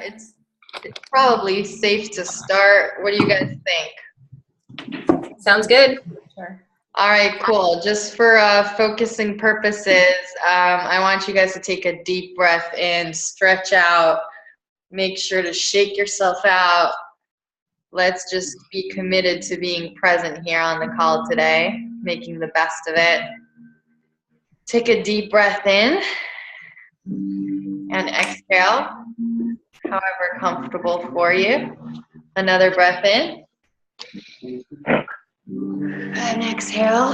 it's probably safe to start. What do you guys think? Sounds good. Sure. All right, cool. Just for focusing purposes, I want you guys to take a deep breath in, stretch out, make sure to shake yourself out. Let's just be committed to being present here on the call today, making the best of it. Take a deep breath in and exhale, however comfortable for you. Another breath in and exhale.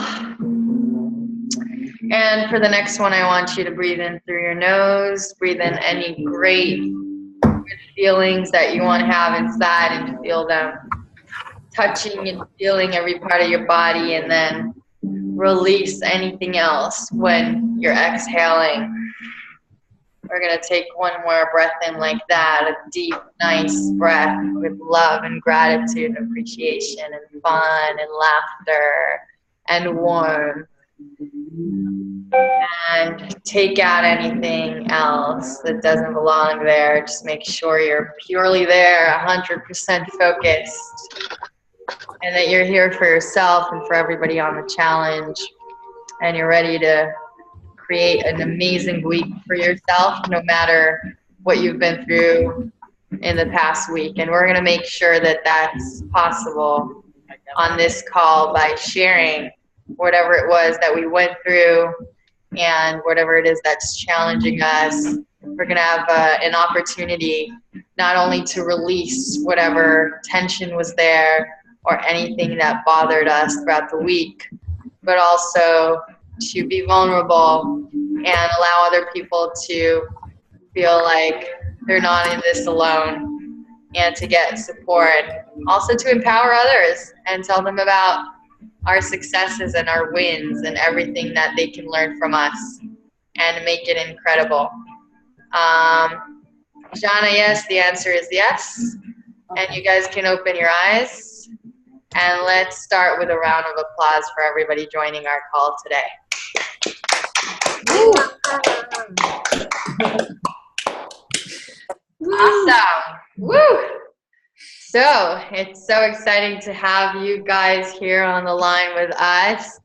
And for the next one, I want you to breathe in through your nose. Breathe in any great good feelings that you want to have inside and to feel them touching and feeling every part of your body, and then release anything else when you're exhaling. We're going to take one more breath in like that, a deep, nice breath with love and gratitude and appreciation and fun and laughter and warmth. And take out anything else that doesn't belong there. Just make sure you're purely there, 100% focused, and that you're here for yourself and for everybody on the challenge. And you're ready to create an amazing week for yourself, no matter what you've been through in the past week. And we're going to make sure that that's possible on this call by sharing whatever it was that we went through and whatever it is that's challenging us. We're going to have an opportunity not only to release whatever tension was there or anything that bothered us throughout the week, but also to be vulnerable and allow other people to feel like they're not in this alone, and to get support. Also to empower others and tell them about our successes and our wins and everything that they can learn from us and make it incredible. Jana, yes, the answer is yes. And you guys can open your eyes. And let's start with a round of applause for everybody joining our call today. Awesome. Woo! So it's so exciting to have you guys here on the line with us.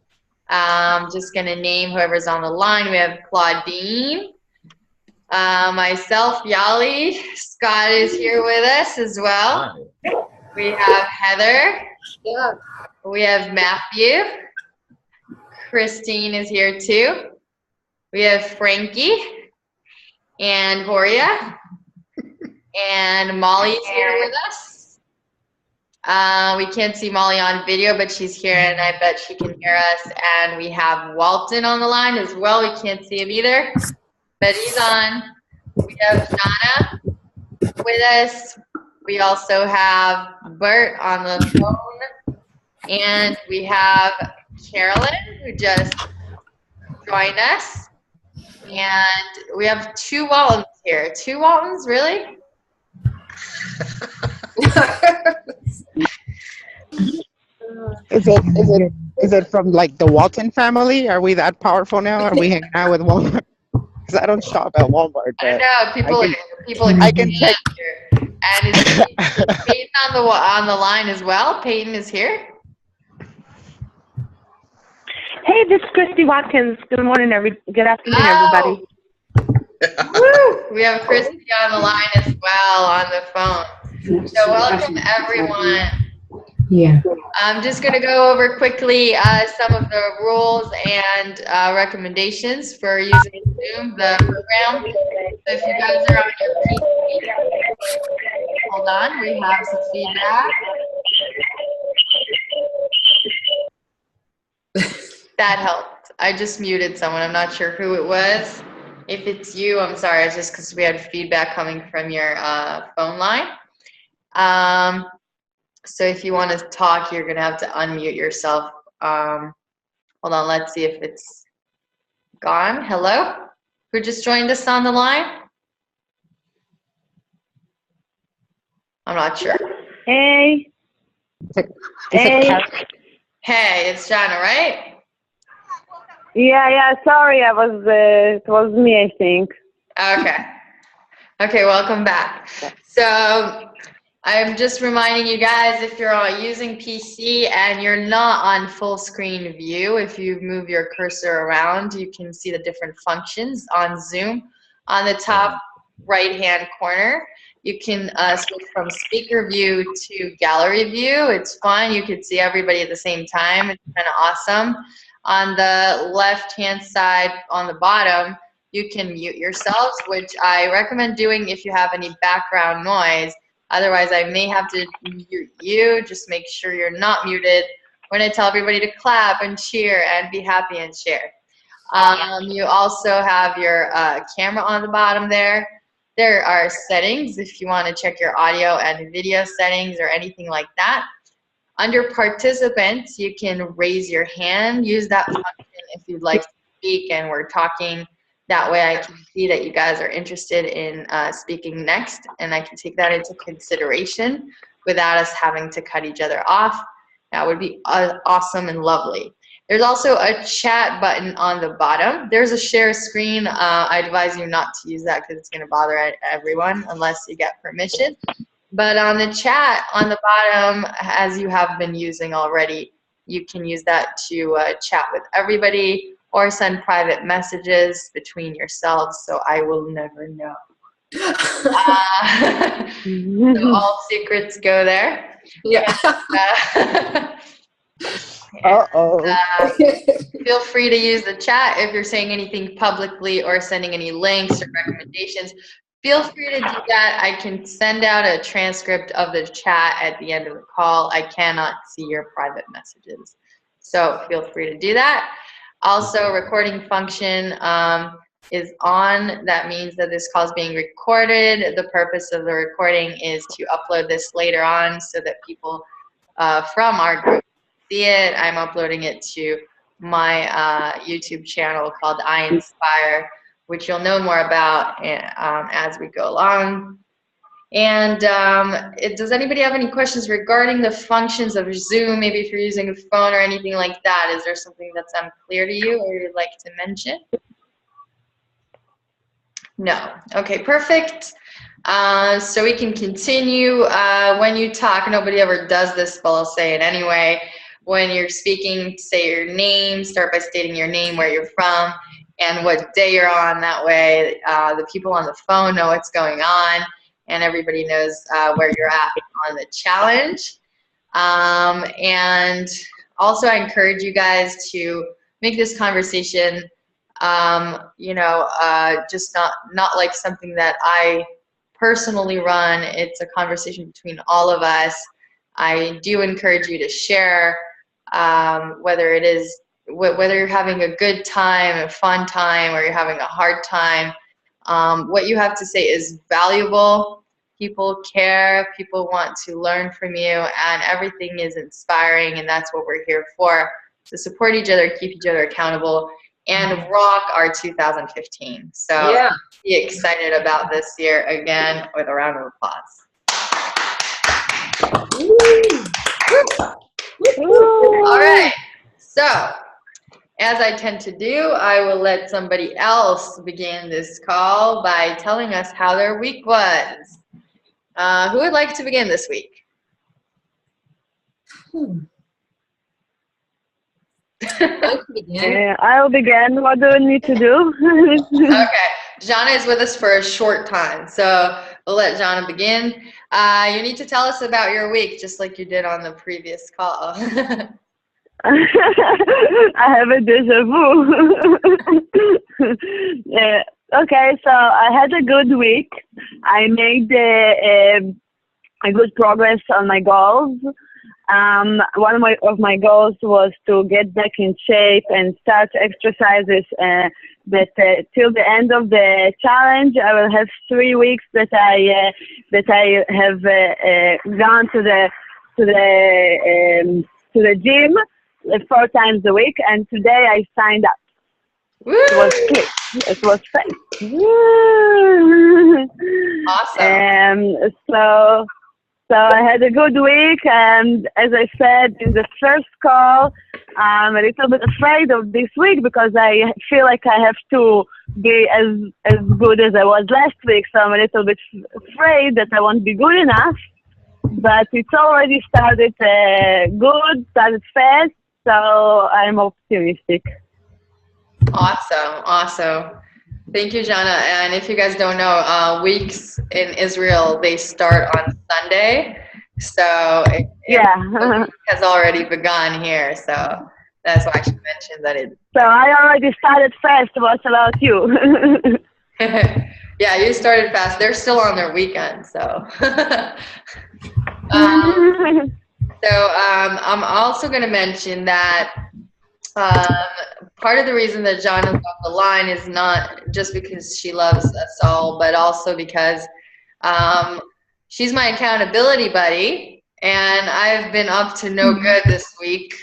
I'm just going to name whoever's on the line. We have Claudine, myself, Yahli. Scott is here with us as well. We have Heather. Yeah. We have Matthew. Christine is here too. We have Frankie and Horia. And Molly's here with us. We can't see Molly on video, but she's here and I bet she can hear us. And we have Walton on the line as well. We can't see him either, but he's on. We have Jana with us. We also have Bert on the phone. And we have Carolyn, who just joined us. And we have two Waltons here. Two Waltons, really? Is it from like the Walton family? Are we that powerful now? Are we hanging out with Walmart? Because I don't shop at Walmart. I know people. I can check. And is Peyton on the line as well? Peyton is here. Hey, this is Christy Watkins. Good morning, good afternoon, everybody. Woo! We have Christy on the line as well on the phone. So welcome everyone. Yeah. I'm just going to go over quickly some of the rules and recommendations for using Zoom, the program. So if you guys are on your feet, hold on, we have some feedback. That helped. I just muted someone. I'm not sure who it was. If it's you, I'm sorry. It's just because we had feedback coming from your phone line. So if you want to talk, you're going to have to unmute yourself. Hold on. Let's see if it's gone. Hello? Who just joined us on the line? I'm not sure. Hey. Hey. Hey, it's Jana, right? Yeah. Sorry, it was me, I think. Okay, welcome back. So I'm just reminding you guys, if you're using PC and you're not on full screen view, if you move your cursor around, you can see the different functions on Zoom. On the top right-hand corner, you can switch from speaker view to gallery view. It's fun. You can see everybody at the same time. It's kind of awesome. On the left-hand side, on the bottom, you can mute yourselves, which I recommend doing if you have any background noise. Otherwise, I may have to mute you. Just make sure you're not muted when I tell everybody to clap and cheer and be happy and share. You also have your camera on the bottom there. There are settings if you want to check your audio and video settings or anything like that. Under participants, you can raise your hand. Use that function if you'd like to speak and we're talking. That way I can see that you guys are interested in speaking next, and I can take that into consideration without us having to cut each other off. That would be awesome and lovely. There's also a chat button on the bottom. There's a share screen. I advise you not to use that because it's going to bother everyone unless you get permission. But on the chat on the bottom, as you have been using already, you can use that to chat with everybody or send private messages between yourselves, so I will never know. So all secrets go there. Yeah. Feel free to use the chat if you're saying anything publicly or sending any links or recommendations. Feel free to do that. I can send out a transcript of the chat at the end of the call. I cannot see your private messages. So feel free to do that. Also, recording function is on. That means that this call is being recorded. The purpose of the recording is to upload this later on so that people from our group see it. I'm uploading it to my YouTube channel called iinspire, which you'll know more about as we go along. And does anybody have any questions regarding the functions of Zoom? Maybe if you're using a phone or anything like that, is there something that's unclear to you or you'd like to mention? No. Okay, perfect. So we can continue. When you talk, nobody ever does this, but I'll say it anyway. When you're speaking, say your name. Start by stating your name, where you're from, and what day you're on. That way the people on the phone know what's going on, and everybody knows where you're at on the challenge. And also I encourage you guys to make this conversation, just not like something that I personally run. It's a conversation between all of us. I do encourage you to share, whether you're having a good time, a fun time, or you're having a hard time. What you have to say is valuable. People care, people want to learn from you, and everything is inspiring, and that's what we're here for, to support each other, keep each other accountable, and rock our 2015. So be excited about this year again with a round of applause. All right, so as I tend to do, I will let somebody else begin this call by telling us how their week was. Who would like to begin this week? I'll begin. What do I need to do? Okay, Jana is with us for a short time, so we'll let Jana begin. You need to tell us about your week, just like you did on the previous call. I have a deja vu. Okay, so I had a good week. I made a good progress on my goals. One of my goals was to get back in shape and start exercises. But till the end of the challenge, I will have 3 weeks that I have gone to the gym 4 times a week, and today I signed up. Woo! It was quick. It was fast. Awesome. So I had a good week, and as I said in the first call, I'm a little bit afraid of this week because I feel like I have to be as good as I was last week. So I'm a little bit afraid that I won't be good enough. But it's already started started fast, so I'm optimistic. Awesome. Thank you, Jana. And if you guys don't know, weeks in Israel, they start on Sunday. So it has already begun here. So that's why she mentioned that it. So I already started fast. What about you? Yeah, you started fast. They're still on their weekend, so. I'm also going to mention that part of the reason that Jana's on the line is not just because she loves us all, but also because she's my accountability buddy, and I've been up to no good this week.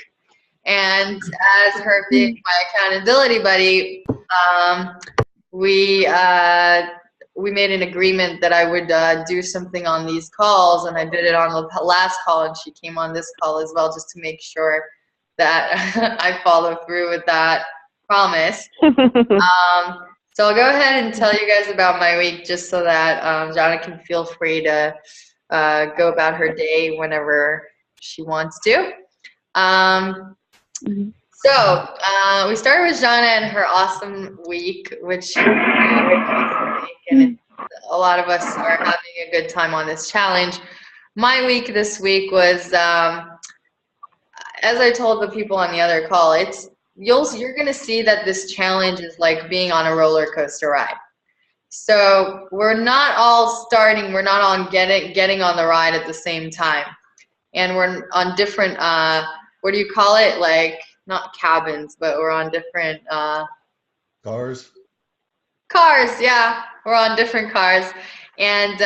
And as her being my accountability buddy, we made an agreement that I would do something on these calls, and I did it on the last call, and she came on this call as well, just to make sure that I follow through with that promise. So I'll go ahead and tell you guys about my week, just so that Jana can feel free to go about her day whenever she wants to. So we started with Jana and her awesome week, which and a lot of us are having a good time on this challenge. My week this week was, as I told the people on the other call, you're gonna see that this challenge is like being on a roller coaster ride. So we're not all getting on the ride at the same time, and we're on different what do you call it, like not cabins, but we're on different cars. Yeah, we're on different cars, and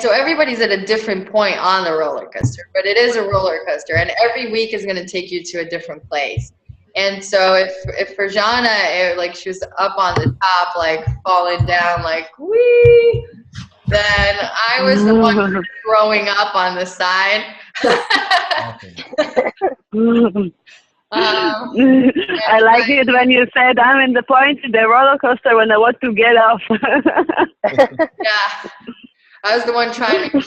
so everybody's at a different point on the roller coaster, but it is a roller coaster, and every week is going to take you to a different place. And so if for Jana, like she was up on the top, like falling down, like wee, then I was the one throwing up on the side. I like it when you said I'm in the point in the roller coaster when I want to get off. Yeah, I was the one trying to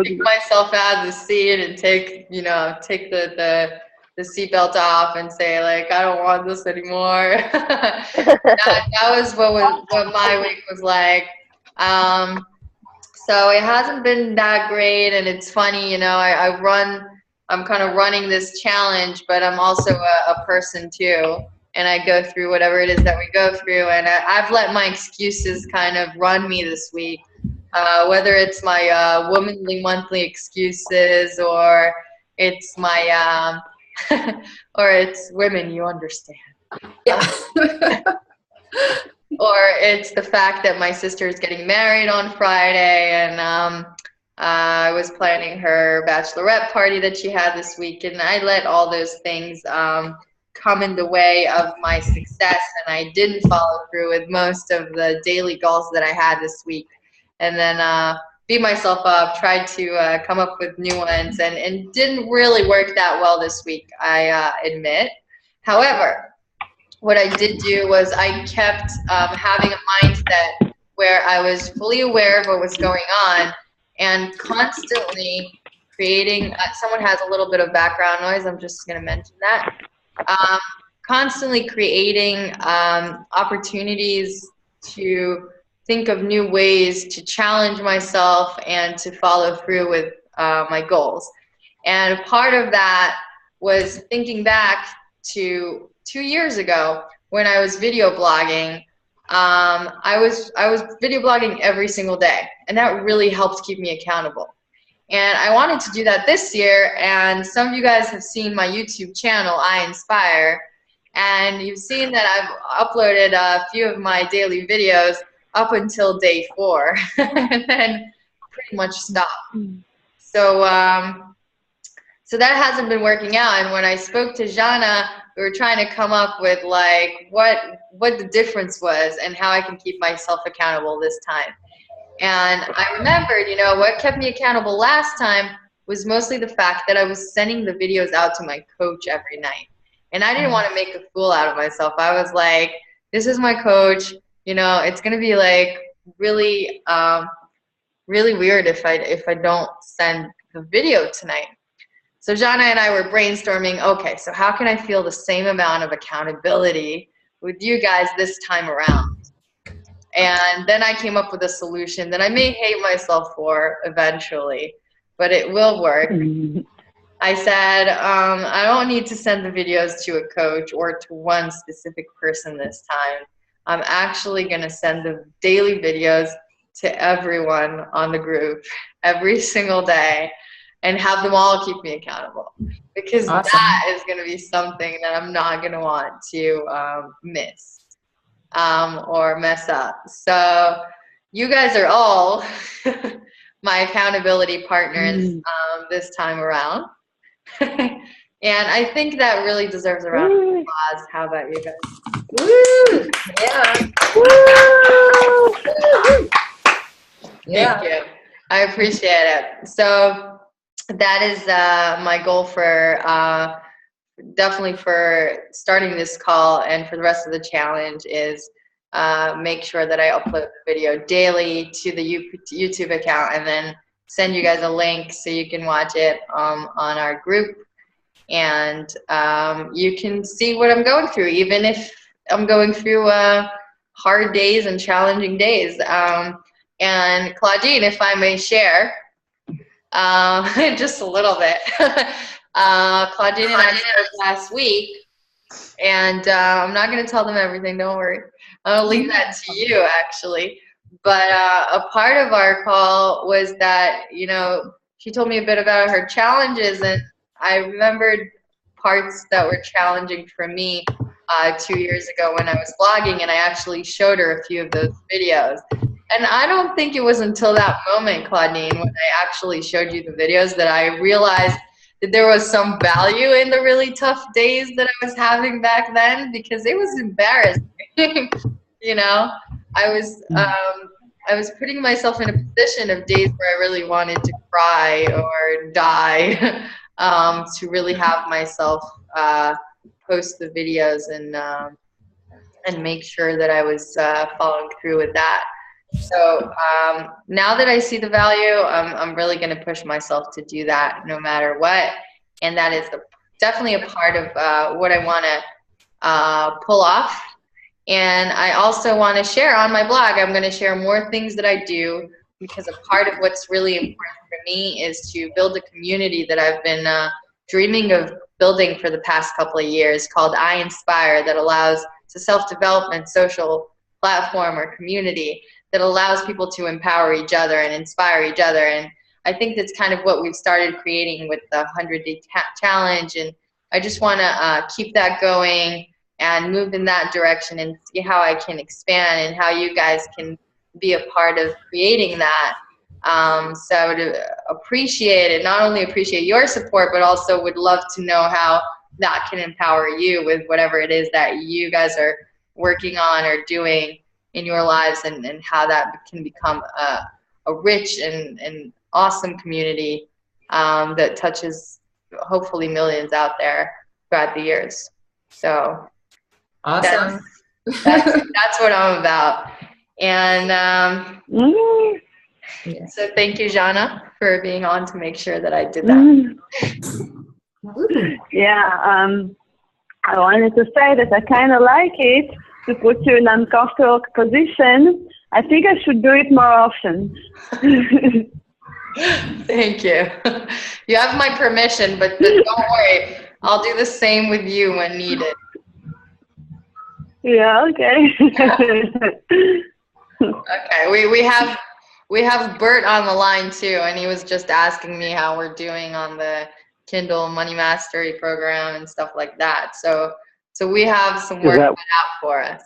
take myself out of the seat and take the seatbelt off and say, like, I don't want this anymore. that was what my week was like. So it hasn't been that great, and it's funny, I'm kind of running this challenge, but I'm also a person too, and I go through whatever it is that we go through, and I've let my excuses kind of run me this week, whether it's my womanly monthly excuses, or it's my or it's women, you understand. Yeah. Or it's the fact that my sister is getting married on Friday, and I was planning her bachelorette party that she had this week, and I let all those things come in the way of my success, and I didn't follow through with most of the daily goals that I had this week. And then beat myself up, tried to come up with new ones, and didn't really work that well this week, I admit. However, what I did do was I kept having a mindset where I was fully aware of what was going on, and constantly creating, someone has a little bit of background noise, I'm just going to mention that, constantly creating opportunities to think of new ways to challenge myself and to follow through with my goals. And part of that was thinking back to 2 years ago when I was video blogging. I was video blogging every single day, and that really helped keep me accountable. And I wanted to do that this year, and some of you guys have seen my YouTube channel, iinspire, and you've seen that I've uploaded a few of my daily videos up until day 4, and then pretty much stopped. So that hasn't been working out. And when I spoke to Jana, we were trying to come up with like what the difference was and how I can keep myself accountable this time. And I remembered, what kept me accountable last time was mostly the fact that I was sending the videos out to my coach every night. And I didn't want to make a fool out of myself. I was like, this is my coach. It's going to be like really, really weird if I don't send the video tonight. So Jana and I were brainstorming, okay, so how can I feel the same amount of accountability with you guys this time around? And then I came up with a solution that I may hate myself for eventually, but it will work. I said, I don't need to send the videos to a coach or to one specific person this time. I'm actually going to send the daily videos to everyone on the group every single day and have them all keep me accountable, because Awesome. That is going to be something that I'm not going to want to miss or mess up. So you guys are all my accountability partners this time around. And I think that really deserves a round of applause. How about you guys? Woo! Yeah. Woo! Yeah. Thank you. I appreciate it. So that is my goal for definitely for starting this call and for the rest of the challenge is make sure that I upload the video daily to the YouTube account and then send you guys a link so you can watch it on our group. And you can see what I'm going through, even if I'm going through hard days and challenging days. And Claudine, if I may share, just a little bit. Claudine and I spoke last week, and I'm not going to tell them everything, don't worry. I'll leave that to you, actually. But a part of our call was that, she told me a bit about her challenges, and I remembered parts that were challenging for me 2 years ago when I was vlogging, and I actually showed her a few of those videos. And I don't think it was until that moment, Claudine, when I actually showed you the videos that I realized that there was some value in the really tough days that I was having back then, because it was embarrassing. I was putting myself in a position of days where I really wanted to cry or die to really have myself post the videos and make sure that I was following through with that. So now that I see the value, I'm really going to push myself to do that no matter what. And that is definitely a part of what I want to pull off. And I also want to share on my blog. I'm going to share more things that I do, because a part of what's really important for me is to build a community that I've been dreaming of building for the past couple of years, called iinspire, that allows it's a self-development social platform or community that allows people to empower each other and inspire each other. And I think that's kind of what we've started creating with the 100-day challenge. And I just want to keep that going and move in that direction and see how I can expand and how you guys can be a part of creating that. So I would appreciate it, not only appreciate your support, but also would love to know how that can empower you with whatever it is that you guys are working on or doing in your lives, and how that can become a rich and awesome community that touches hopefully millions out there throughout the years. So Awesome. that's what I'm about. And so thank you, Jana, for being on to make sure that I did that. Yeah, I wanted to say that I kind of like it to put you in an uncomfortable position. I think I should do it more often. Thank you. You have my permission, but don't worry. I'll do the same with you when needed. Yeah, okay. Okay, we have Bert on the line too, and he was just asking me how we're doing on the Kindle Money Mastery program and stuff like that. So we have some work cut out for us.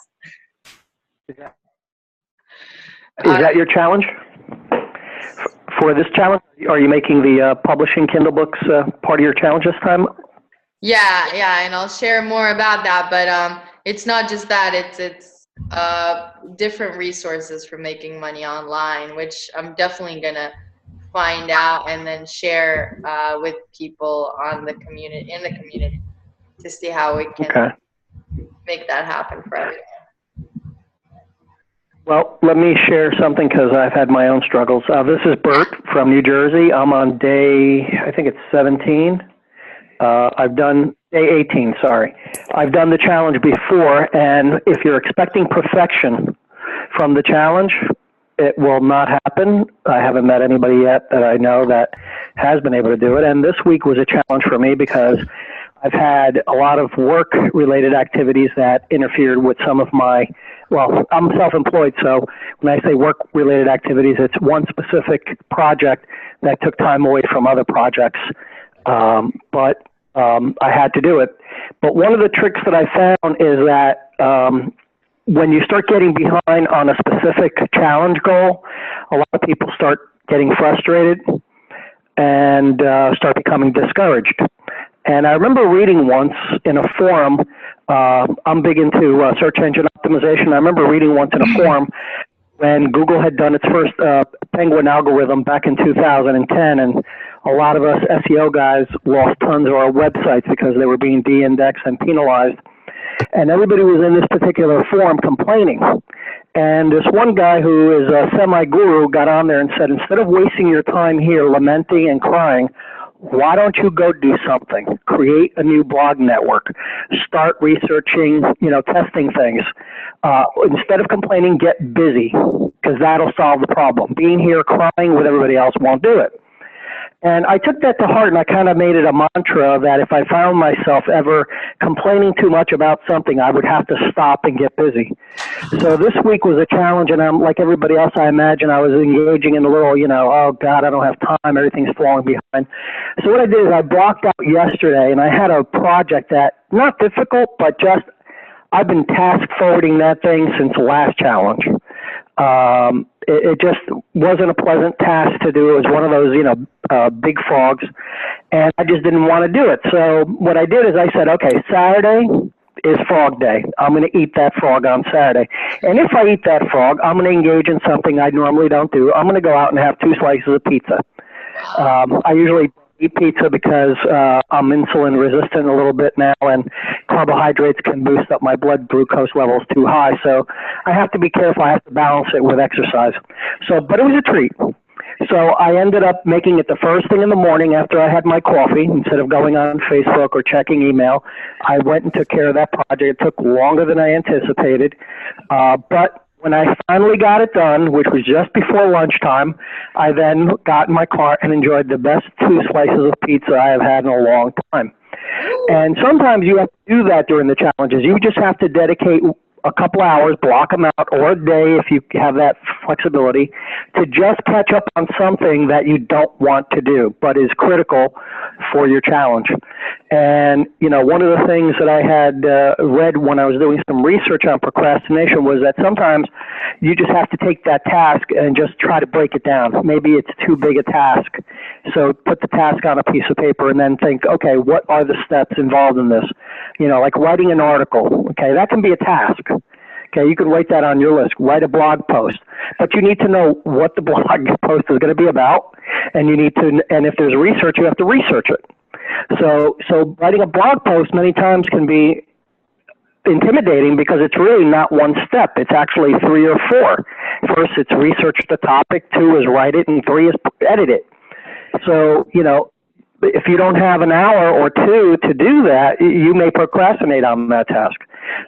Is that your challenge? For this challenge, are you making the publishing Kindle books part of your challenge this time? Yeah, and I'll share more about that. But it's not just that. It's different resources for making money online, which I'm definitely gonna find out and then share with people on the community, in the community, to see how we can Okay. make that happen for everyone. Well, let me share something because I've had my own struggles. This is Bert from New Jersey. I'm on day, I think it's 17. I've done day 18, sorry. I've done the challenge before, and if you're expecting perfection from the challenge, it will not happen. I haven't met anybody yet that I know that has been able to do it, and this week was a challenge for me because I've had a lot of work-related activities that interfered with some of my, well, I'm self-employed, so when I say work-related activities, it's one specific project that took time away from other projects. But I had to do it. But one of the tricks that I found is that when you start getting behind on a specific challenge goal, a lot of people start getting frustrated and start becoming discouraged. And I remember reading once in a forum, I'm big into search engine optimization. I remember reading once in a forum when Google had done its first Penguin algorithm back in 2010, and a lot of us SEO guys lost tons of our websites because they were being de-indexed and penalized. And everybody was in this particular forum complaining. And this one guy who is a semi-guru got on there and said, instead of wasting your time here lamenting and crying, why don't you go do something? Create a new blog network. Start researching, testing things. Instead of complaining, get busy, because that'll solve the problem. Being here crying with everybody else won't do it. And I took that to heart, and I kind of made it a mantra that if I found myself ever complaining too much about something, I would have to stop and get busy. So this week was a challenge, and I'm like everybody else, I imagine I was engaging in a little, oh, God, I don't have time, everything's falling behind. So what I did is I blocked out yesterday, and I had a project that, not difficult, but just, I've been task forwarding that thing since the last challenge. It just wasn't a pleasant task to do. It was one of those, big frogs, and I just didn't want to do it. So what I did is I said, okay, Saturday is frog day. I'm going to eat that frog on Saturday. And if I eat that frog, I'm going to engage in something I normally don't do. I'm going to go out and have 2 slices of pizza. I usually eat pizza because I'm insulin resistant a little bit now, and carbohydrates can boost up my blood glucose levels too high. So I have to be careful. I have to balance it with exercise. But it was a treat. So I ended up making it the first thing in the morning after I had my coffee. Instead of going on Facebook or checking email, I went and took care of that project. It took longer than I anticipated. But when I finally got it done, which was just before lunchtime, I then got in my car and enjoyed the best 2 slices of pizza I have had in a long time. And sometimes you have to do that during the challenges. You just have to dedicate a couple hours, block them out, or a day if you have that flexibility, to just catch up on something that you don't want to do but is critical for your challenge. And, one of the things that I had read when I was doing some research on procrastination was that sometimes you just have to take that task and just try to break it down. Maybe it's too big a task. So put the task on a piece of paper and then think, okay, what are the steps involved in this? Like writing an article. Okay, that can be a task. Okay, you can write that on your list. Write a blog post. But you need to know what the blog post is going to be about, and and if there's research, you have to research it. So writing a blog post many times can be intimidating because it's really not one step. It's actually 3 or 4. First, it's research the topic. 2 is write it, and 3 is edit it. So, if you don't have an hour or 2 to do that, you may procrastinate on that task.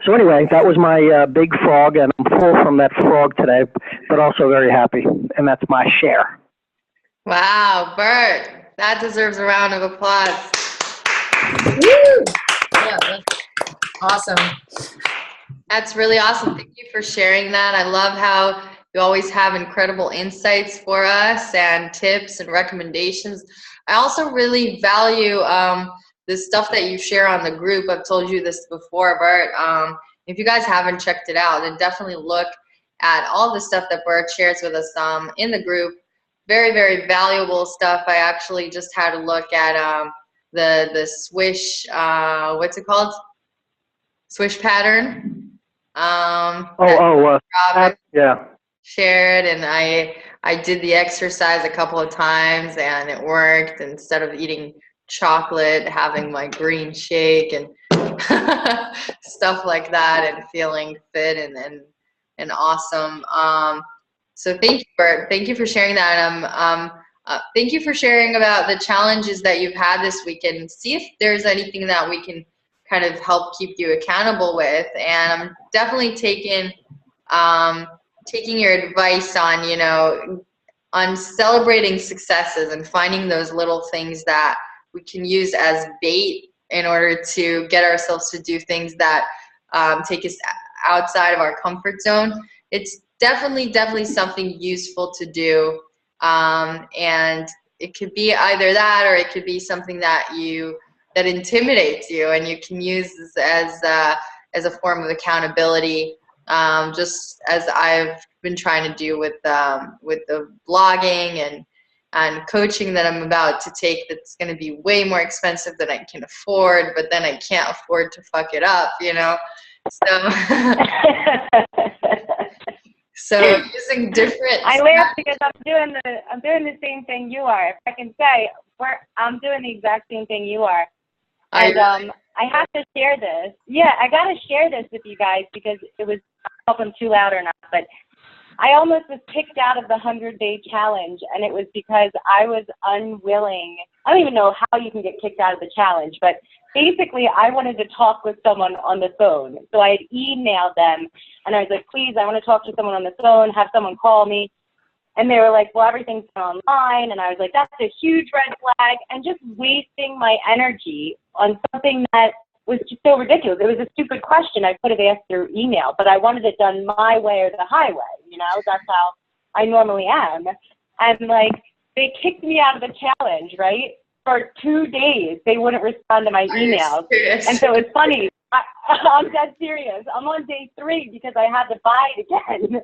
So anyway, that was my big frog, and I'm full from that frog today, but also very happy, and that's my share. Wow, Bert, that deserves a round of applause. Woo! Yeah, that's awesome. That's really awesome. Thank you for sharing that. I love how you always have incredible insights for us and tips and recommendations. I also really value the stuff that you share on the group. I've told you this before, Bert. If you guys haven't checked it out, then definitely look at all the stuff that Bert shares with us in the group. Very, very valuable stuff. I actually just had a look at the swish, what's it called? Swish pattern. Robin yeah. shared, and I did the exercise a couple of times, and it worked. Instead of eating chocolate, having my green shake and stuff like that, and feeling fit and awesome. So thank you, Bert. Thank you for sharing that. Thank you for sharing about the challenges that you've had this weekend. See if there's anything that we can kind of help keep you accountable with. And I'm definitely taking your advice on, on celebrating successes and finding those little things that we can use as bait in order to get ourselves to do things that take us outside of our comfort zone. It's definitely something useful to do. And it could be either that, or it could be something that intimidates you, and you can use this as a form of accountability, just as I've been trying to do with the blogging and coaching that I'm about to take. That's going to be way more expensive than I can afford, but then I can't afford to fuck it up, So using different. I laugh because I'm doing the same thing you are. If I can say, I'm doing the exact same thing you are. And I have to share this. Yeah, I got to share this with you guys because it was, I don't know if I'm too loud or not, but I almost was kicked out of the 100-day challenge, and it was because I was unwilling. I don't even know how you can get kicked out of the challenge, but basically I wanted to talk with someone on the phone. So I had emailed them, and I was like, please, I want to talk to someone on the phone, have someone call me. And they were like, well, everything's online. And I was like, that's a huge red flag, and just wasting my energy on something that was just so ridiculous. It was a stupid question I could have asked through email, but I wanted it done my way or the highway. That's how I normally am. And like, they kicked me out of the challenge, right? For 2 days, they wouldn't respond to my emails. And so it's funny. I'm dead serious. I'm on day 3 because I had to buy it again.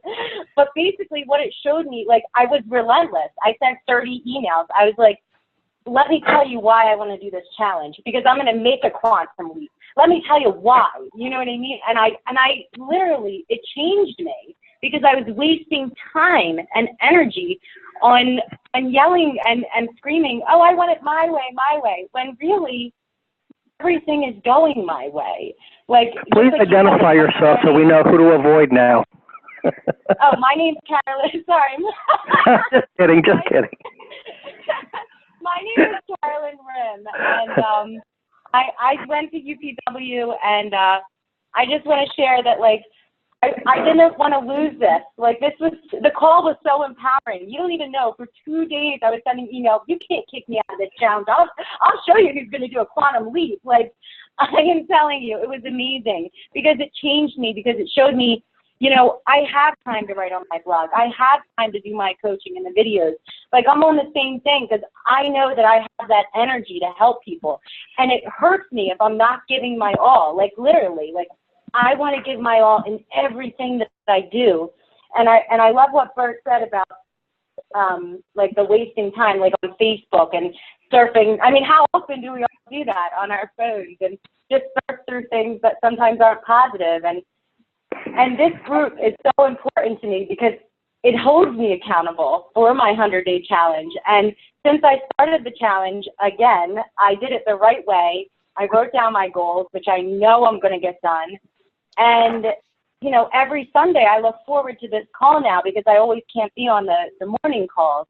But basically what it showed me, like, I was relentless. I sent 30 emails. I was like, let me tell you why I want to do this challenge, because I'm going to make a quantum leap. Let me tell you why. You know what I mean? And I literally, it changed me because I was wasting time and energy on yelling and screaming, oh, I want it my way, when really everything is going my way. Like, please identify yourself so we know who to avoid now. Oh, my name's Carolyn. Sorry. Just kidding. My name is Carolyn Rim, and I went to UPW, and I just want to share that, like, I didn't want to lose this. Like, the call was so empowering. You don't even know. For 2 days, I was sending emails. You can't kick me out of this challenge. I'll show you who's going to do a quantum leap. Like, I am telling you, it was amazing because it changed me, because it showed me, I have time to write on my blog. I have time to do my coaching and the videos. Like, I'm on the same thing because I know that I have that energy to help people. And it hurts me if I'm not giving my all. Like, literally, like, I want to give my all in everything that I do. And I love what Bert said about, like, the wasting time, like, on Facebook and surfing. I mean, how often do we all do that on our phones and just surf through things that sometimes aren't positive? And this group is so important to me because it holds me accountable for my 100-day challenge. And since I started the challenge, again, I did it the right way. I wrote down my goals, which I know I'm going to get done. And, every Sunday I look forward to this call now because I always can't be on the morning calls.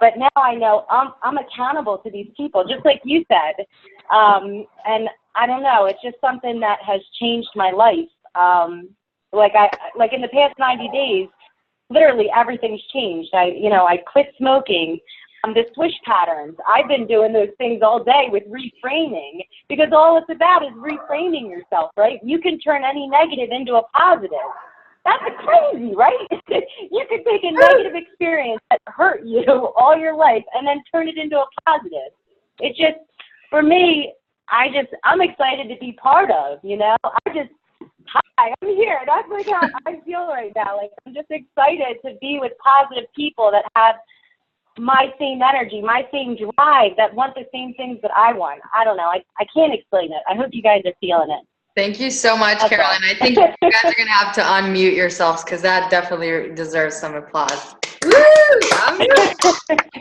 But now I know I'm accountable to these people, just like you said. And I don't know, it's just something that has changed my life. Like in the past 90 days, literally everything's changed. I quit smoking. The swish patterns. I've been doing those things all day with reframing, because all it's about is reframing yourself, right? You can turn any negative into a positive. That's crazy, right? You can take a negative experience that hurt you all your life and then turn it into a positive. It's just, for me, I'm excited to be part of, Hi, I'm here. That's like how I feel right now. Like, I'm just excited to be with positive people that have my same energy, my same drive, that want the same things that I want. I don't know. I can't explain it. I hope you guys are feeling it. Thank you so much, That's Carolyn. all. I think you guys are going to have to unmute yourselves because that definitely deserves some applause. Woo! Yeah.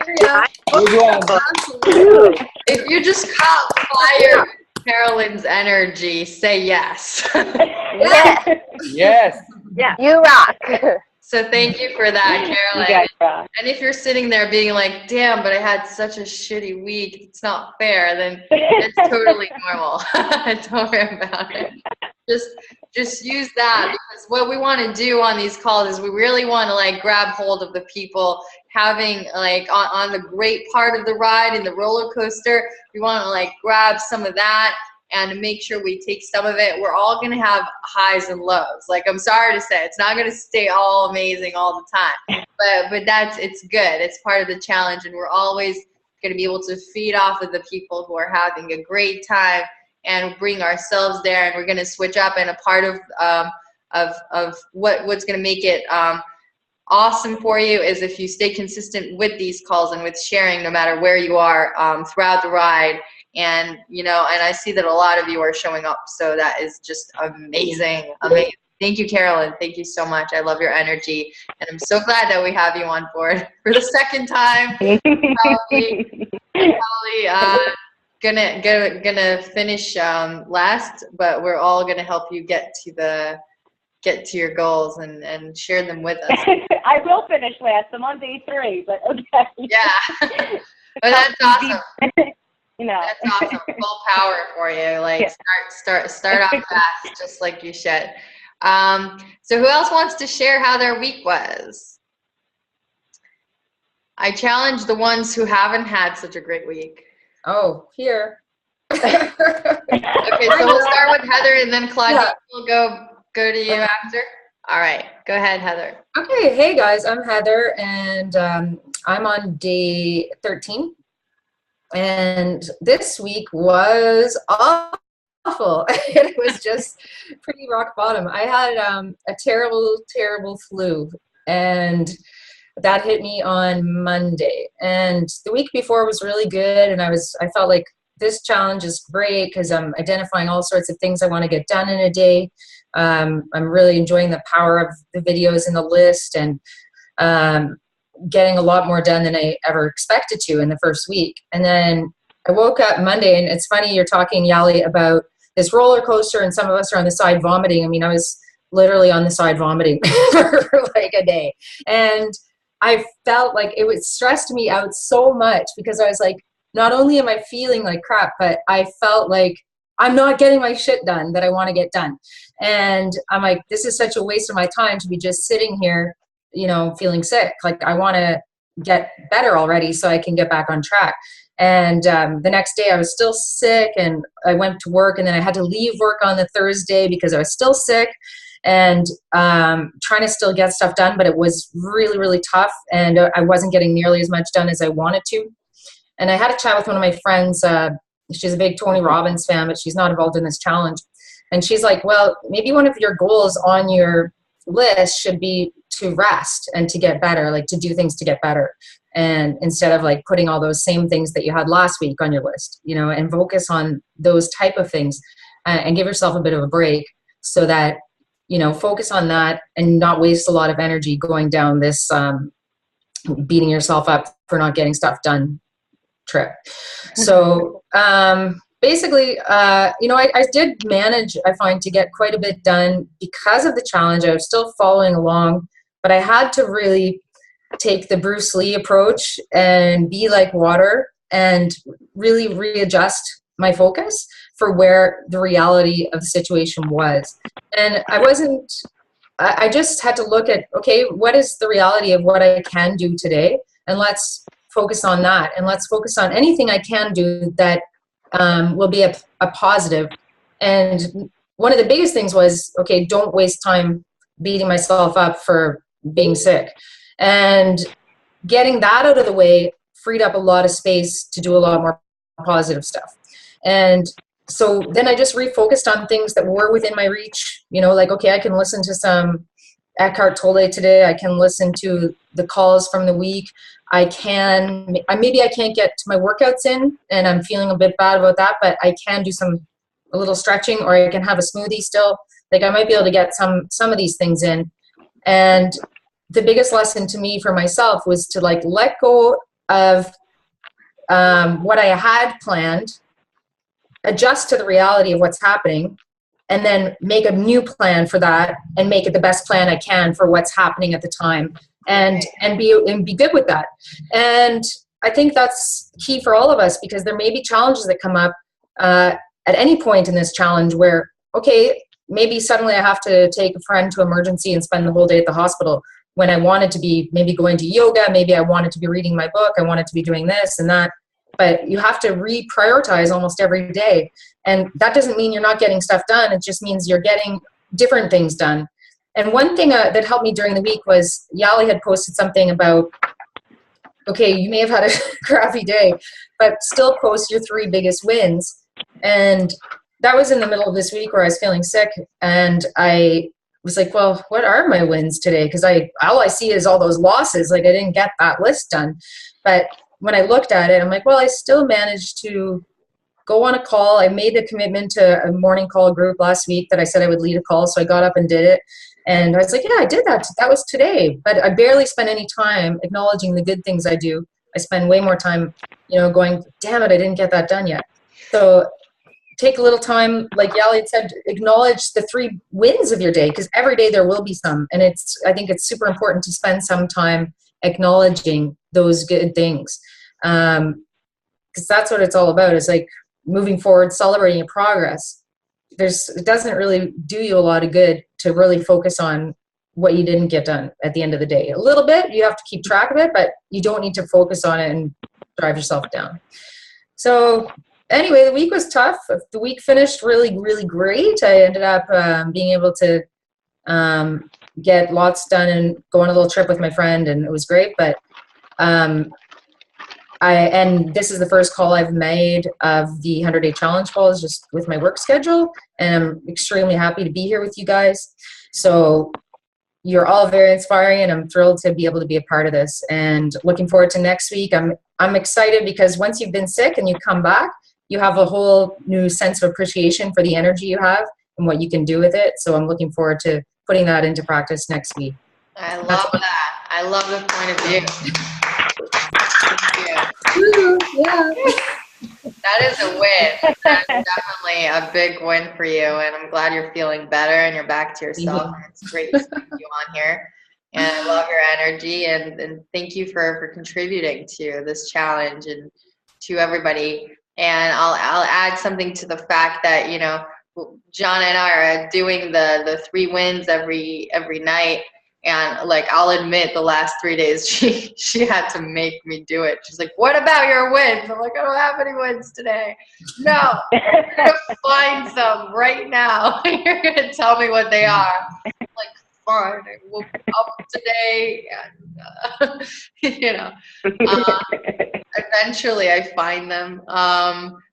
Good job. Absolutely. If you just caught fire with Carolyn's energy, say yes. Yeah. Yes. Yeah. You rock. So thank you for that, You Carolyn. guys rock. And if you're sitting there being like, damn, but I had such a shitty week, it's not fair, then it's totally normal. Don't worry about it. Just use that, because what we want to do on these calls is we really want to like grab hold of the people having like on the great part of the ride in the roller coaster. We want to like grab some of that and make sure we take some of it. We're all going to have highs and lows. Like, I'm sorry to say, it's not going to stay all amazing all the time, but it's good. It's part of the challenge, and we're always going to be able to feed off of the people who are having a great time and bring ourselves there. And we're going to switch up, and a part of what's going to make it awesome for you is if you stay consistent with these calls and with sharing, no matter where you are throughout the ride. And, and I see that a lot of you are showing up. So that is just amazing. Amazing. Thank you, Carolyn. Thank you so much. I love your energy. And I'm so glad that we have you on board for the second time. Probably gonna finish last, but we're all gonna help you get to your goals and share them with us. I will finish last. I'm on day 3, but okay. Yeah. But that's awesome. That's awesome. Full power for you. Like, yeah. Start off fast, just like you should. So who else wants to share how their week was? I challenge the ones who haven't had such a great week. Oh, here. Okay, so we'll start with Heather, and then Claudia. Yeah. We'll go to you after. All right, go ahead, Heather. Okay, hey guys, I'm Heather, and I'm on day 13. And this week was awful. It was just pretty rock bottom. I had a terrible, terrible flu, and that hit me on Monday. And the week before was really good, and I felt like this challenge is great because I'm identifying all sorts of things I want to get done in a day. I'm really enjoying the power of the videos in the list, and getting a lot more done than I ever expected to in the first week. And then I woke up Monday, and it's funny you're talking, Yahli, about this roller coaster, and some of us are on the side vomiting. I mean, I was literally on the side vomiting for like a day. And I felt like it stressed me out so much, because I was like, not only am I feeling like crap, but I felt like I'm not getting my shit done that I want to get done. And I'm like, this is such a waste of my time to be just sitting here, feeling sick. Like, I want to get better already so I can get back on track. And the next day I was still sick, and I went to work, and then I had to leave work on the Thursday because I was still sick, and trying to still get stuff done, but it was really, really tough, and I wasn't getting nearly as much done as I wanted to. And I had a chat with one of my friends. She's a big Tony Robbins fan, but she's not involved in this challenge. And she's like, well, maybe one of your goals on your list should be to rest and to get better, like to do things to get better. And instead of like putting all those same things that you had last week on your list, and focus on those type of things, and give yourself a bit of a break, so that, focus on that and not waste a lot of energy going down this beating yourself up for not getting stuff done trip. So basically, I did manage, I find, to get quite a bit done because of the challenge. I was still following along, but I had to really take the Bruce Lee approach and be like water and really readjust my focus for where the reality of the situation was. And I just had to look at, okay, what is the reality of what I can do today? And let's focus on that. And let's focus on anything I can do that will be a positive. And one of the biggest things was, okay, don't waste time beating myself up for being sick. And getting that out of the way freed up a lot of space to do a lot more positive stuff. And so then I just refocused on things that were within my reach, like, okay, I can listen to some Eckhart Tolle today. I can listen to the calls from the week. Maybe I can't get my workouts in, and I'm feeling a bit bad about that, but I can do some a little stretching, or I can have a smoothie still. Like I might be able to get some of these things in. And the biggest lesson to me for myself was to like let go of what I had planned, adjust to the reality of what's happening, and then make a new plan for that and make it the best plan I can for what's happening at the time, and be good with that. And I think that's key for all of us, because there may be challenges that come up at any point in this challenge where, okay, maybe suddenly I have to take a friend to emergency and spend the whole day at the hospital when I wanted to be maybe going to yoga, maybe I wanted to be reading my book, I wanted to be doing this and that. But you have to reprioritize almost every day. And that doesn't mean you're not getting stuff done. It just means you're getting different things done. And one thing that helped me during the week was Yahli had posted something about, okay, you may have had a crappy day, but still post your 3 biggest wins. And that was in the middle of this week where I was feeling sick. And I was like, well, what are my wins today? Because all I see is all those losses. Like I didn't get that list done. But when I looked at it, I'm like, well, I still managed to go on a call. I made the commitment to a morning call group last week that I said I would lead a call. So I got up and did it. And I was like, yeah, I did that. That was today. But I barely spent any time acknowledging the good things I do. I spend way more time, going, damn it, I didn't get that done yet. So take a little time, like Yahli had said, acknowledge the 3 wins of your day, because every day there will be some. And I think it's super important to spend some time acknowledging those good things. Because that's what it's all about, is like moving forward, celebrating your progress. It doesn't really do you a lot of good to really focus on what you didn't get done at the end of the day. A little bit, you have to keep track of it, but you don't need to focus on it and drive yourself down. So anyway, the week was tough. The week finished really, really great. I ended up being able to get lots done and go on a little trip with my friend, and it was great. But and this is the first call I've made of the 100-day challenge calls, just with my work schedule, and I'm extremely happy to be here with you guys. So you're all very inspiring, and I'm thrilled to be able to be a part of this, and looking forward to next week. I'm excited because once you've been sick and you come back, you have a whole new sense of appreciation for the energy you have and what you can do with it. So I'm looking forward to putting that into practice next week. I love that. I love the point of view. Yeah. That is a win. That's definitely a big win for you, and I'm glad you're feeling better and you're back to yourself. And it's great to see you on here, and I love your energy, and thank you for contributing to this challenge and to everybody. And I'll add something to the fact that Jana and I are doing the 3 wins every night. And like, I'll admit, the last 3 days she had to make me do it. She's like, what about your wins? I'm like, I don't have any wins today. No, you're gonna find some right now. You're gonna tell me what they are. I'm like, fine, I woke up today, and eventually I find them.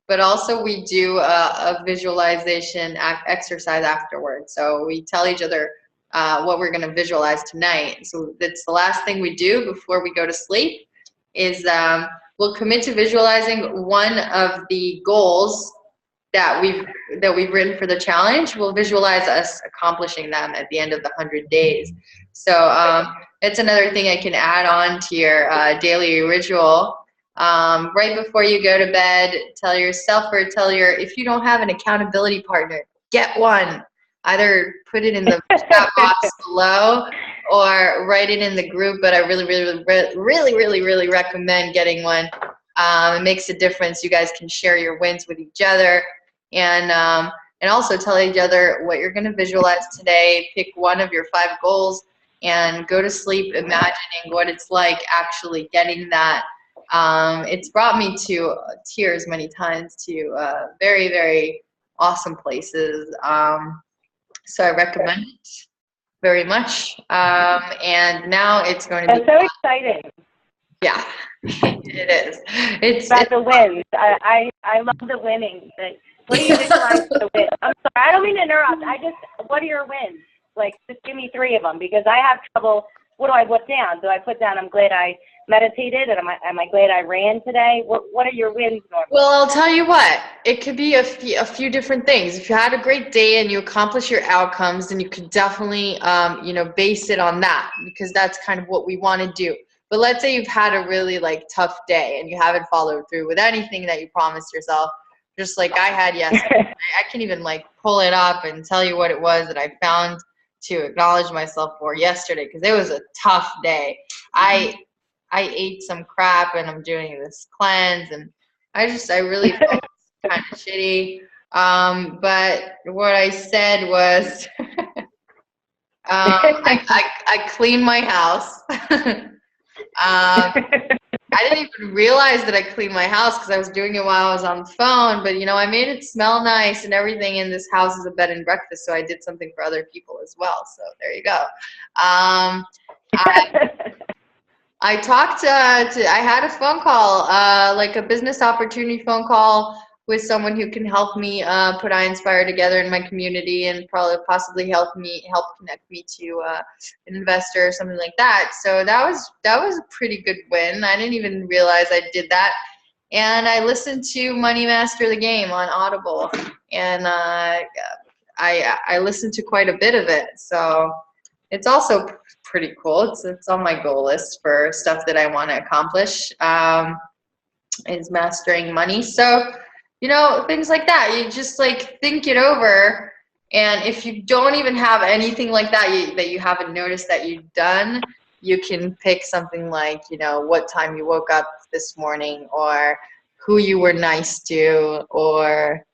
But also we do a visualization exercise afterwards. So we tell each other what we're going to visualize tonight. So that's the last thing we do before we go to sleep, is we'll commit to visualizing one of the goals that we've written for the challenge. We'll visualize us accomplishing them at the end of the 100 days. So it's another thing I can add on to your daily ritual. Right before you go to bed, tell yourself, or if you don't have an accountability partner, get one. Either put it in the chat box below or write it in the group, but I really recommend getting one. It makes a difference. You guys can share your wins with each other, and also tell each other what you're going to visualize today. Pick one of your 5 goals and go to sleep imagining what it's like actually getting that. It's brought me to tears many times, to very, very awesome places. So I recommend it very much. And now it's going to be so exciting. Yeah, it is. It's about the wins. I love the winning. What do you visualize for the wins? I'm sorry, I don't mean to interrupt. What are your wins? Like, just give me 3 of them, because I have trouble. What do I put down? Do I put down, I'm glad I meditated? And am I glad I ran today? What are your wins normally? Well, I'll tell you what, it could be a few different things. If you had a great day and you accomplish your outcomes, then you could definitely, base it on that, because that's kind of what we want to do. But let's say you've had a really tough day and you haven't followed through with anything that you promised yourself, just like I had yesterday. I can even pull it up and tell you what it was that I found to acknowledge myself for yesterday, because it was a tough day. I ate some crap and I'm doing this cleanse, and I really felt kind of shitty. But what I said was, I cleaned my house. I didn't even realize that I cleaned my house because I was doing it while I was on the phone. But, I made it smell nice, and everything in this house is a bed and breakfast. So I did something for other people as well. So there you go. I talked I had a phone call, a business opportunity phone call with someone who can help me put iinspire together in my community, and possibly help connect me to an investor or something like that. So that was a pretty good win. I didn't even realize I did that. And I listened to Money Master the Game on Audible, and I listened to quite a bit of it. So it's also pretty cool. It's on my goal list for stuff that I want to accomplish, is mastering money. So, things like that. You just think it over. And if you don't even have anything like that that you haven't noticed that you've done, you can pick something like, what time you woke up this morning, or who you were nice to, or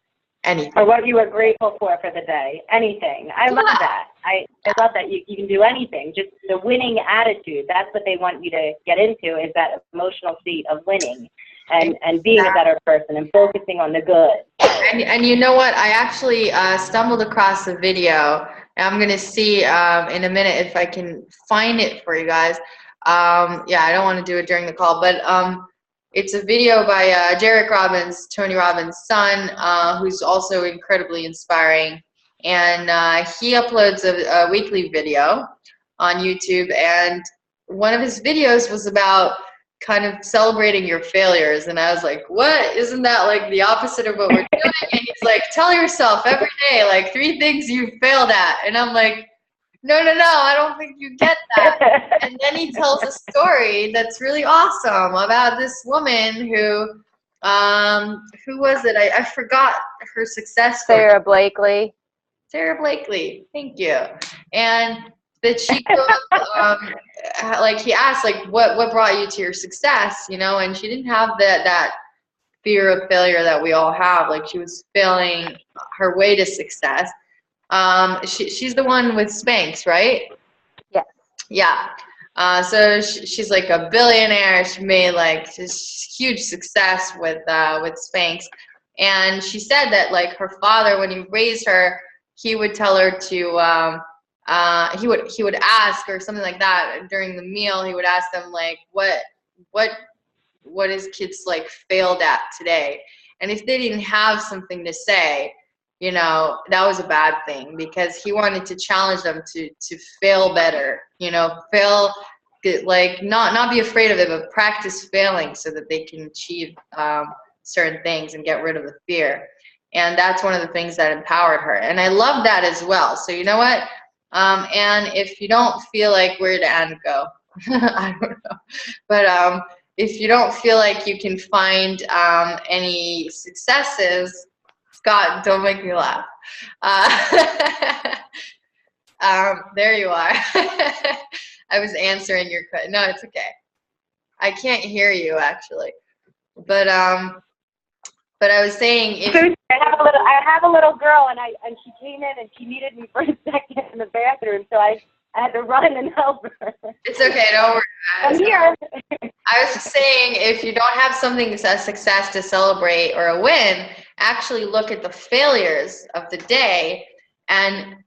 anything. Or what you were grateful for the day. Anything. I love that. I love that you can do anything. Just the winning attitude. That's what they want you to get into, is that emotional state of winning and being a better person and focusing on the good. And you know what? I actually stumbled across a video. And I'm going to see in a minute if I can find it for you guys. I don't want to do it during the call, but it's a video by Jarek Robbins, Tony Robbins' son, who's also incredibly inspiring. And he uploads a weekly video on YouTube. And one of his videos was about kind of celebrating your failures. And I was like, what? Isn't that the opposite of what we're doing? And he's like, tell yourself every day 3 things you failed at. And I'm like, no, I don't think you get that. And then he tells a story that's really awesome about this woman who was it? I forgot her success story. Sarah Blakely, thank you. And that she grew up, he asked, what brought you to your success, and she didn't have that fear of failure that we all have. She was failing her way to success. She's the one with Spanx, right? Yes. Yeah. So she's a billionaire. She made this huge success with Spanx. And she said that her father, when he raised her, he would tell her to, he would ask, or something like that during the meal, he would ask them what his kids failed at today. And if they didn't have something to say, that was a bad thing, because he wanted to challenge them to fail better, fail, not be afraid of it, but practice failing so that they can achieve certain things and get rid of the fear. And that's one of the things that empowered her. And I love that as well. So you know what? And if you don't feel where to Anne go, I don't know. But if you don't feel you can find any successes, Scott, don't make me laugh. There you are. I was answering your question. No, it's okay. I can't hear you actually. But I was saying, if I have a little girl, and she came in and she needed me for a second in the bathroom, so I had to run and help her. It's okay, don't worry. I'm here. I was just saying, if you don't have something as a success to celebrate or a win, actually look at the failures of the day and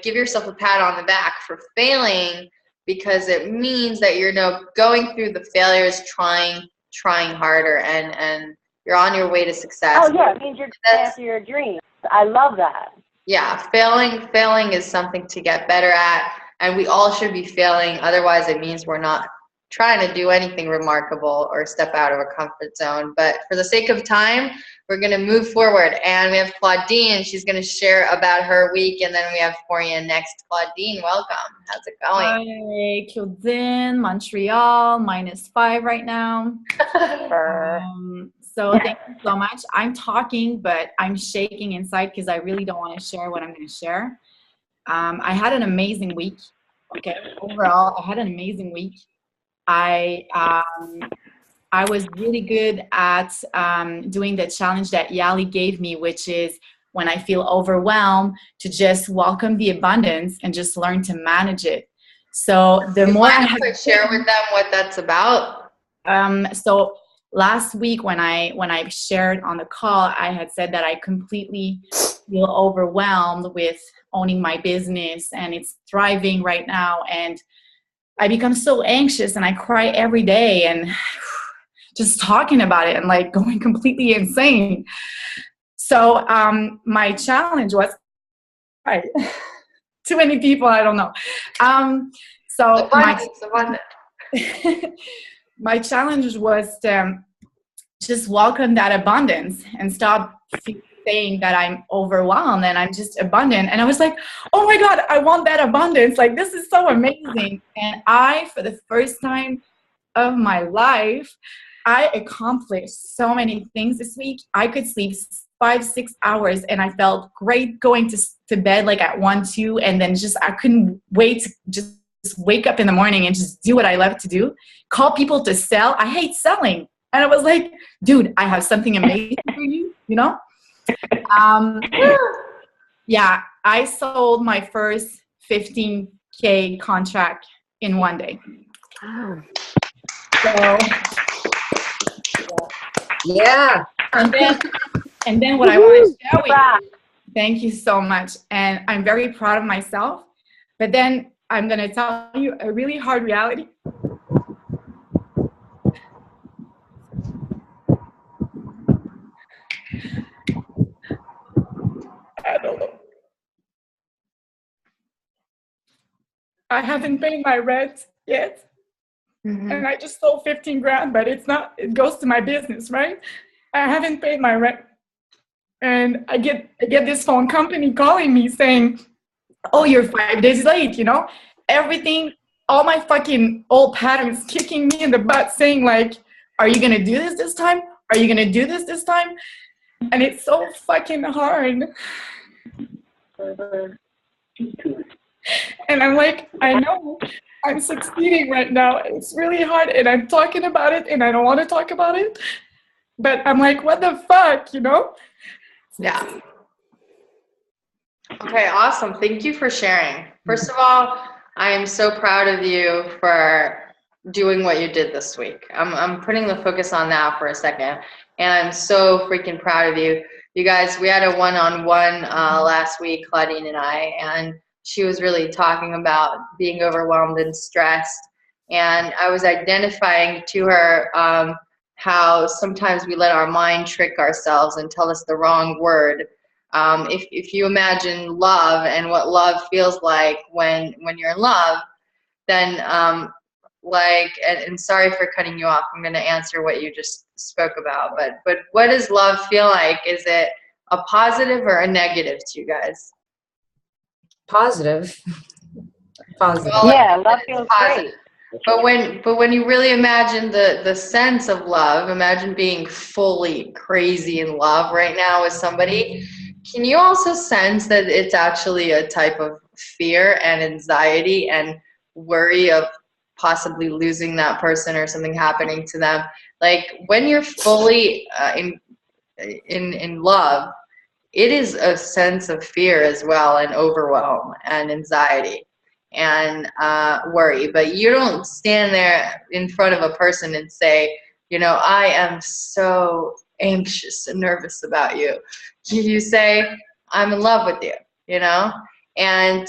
give yourself a pat on the back for failing, because it means that you're going through the failures, trying harder, and you're on your way to success. Oh yeah, it means you're going after your dreams. I love that. Yeah, failing is something to get better at, and we all should be failing. Otherwise, it means we're not trying to do anything remarkable or step out of a comfort zone. But for the sake of time, we're going to move forward. And we have Claudine. She's going to share about her week. And then we have Florian next. Claudine, welcome. How's it going? Hi, Claudine, Montreal, -5 right now. So thank you so much. I'm talking, but I'm shaking inside because I really don't want to share what I'm going to share. I had an amazing week. Okay, overall, I had an amazing week. I was really good at doing the challenge that Yahli gave me, which is when I feel overwhelmed, to just welcome the abundance and just learn to manage it. So the more I have share with them what that's about. So last week when I shared on the call, I had said that I completely feel overwhelmed with owning my business, and it's thriving right now, and I become so anxious and I cry every day and just talking about it and like going completely insane. So my challenge was, too many people, I don't know. So my challenge was to just welcome that abundance and stop saying that I'm overwhelmed and I'm just abundant. And I was like, oh my God, I want that abundance. Like, this is so amazing. And I, for the first time of my life, I accomplished so many things this week. I could sleep 5-6 hours and I felt great going to bed like at 1, 2, and then just I couldn't wait to just wake up in the morning and just do what I love to do. Call people to sell. I hate selling. And I was like, dude, I have something amazing for you, you know? Yeah, I sold my first 15K contract in one day. So, Yeah. and then what I want to share with you, thank you so much. And I'm very proud of myself. But then I'm going to tell you a really hard reality. I don't know. I haven't paid my rent yet. Mm-hmm. And I just sold 15 grand, but it's not, it goes to my business, right? I haven't paid my rent. And I get this phone company calling me saying, oh, you're 5 days late, you know? Everything, all my fucking old patterns kicking me in the butt saying like, are you gonna do this time? Are you gonna do this time? And it's so fucking hard. And I'm like, I know I'm succeeding right now. It's really hard and I'm talking about it and I don't want to talk about it. But I'm like, what the fuck, you know? Yeah. Okay, awesome. Thank you for sharing. First of all, I am so proud of you for doing what you did this week. I'm putting the focus on that for a second. And I'm so freaking proud of you. You guys, we had a one-on-one last week, Claudine and I, and she was really talking about being overwhelmed and stressed. And I was identifying to her how sometimes we let our mind trick ourselves and tell us the wrong word. If you imagine love and what love feels like when you're in love, then and sorry for cutting you off. I'm going to answer what you just spoke about. But what does love feel like? Is it a positive or a negative to you guys? Positive. Positive. Well, yeah, love feels great. But when you really imagine the sense of love, imagine being fully crazy in love right now with somebody. Can you also sense that it's actually a type of fear and anxiety and worry of possibly losing that person or something happening to them? Like when you're fully in love, it is a sense of fear as well, and overwhelm and anxiety and worry. But you don't stand there in front of a person and say, you know, I am so anxious and nervous about you. You say, I'm in love with you, you know? And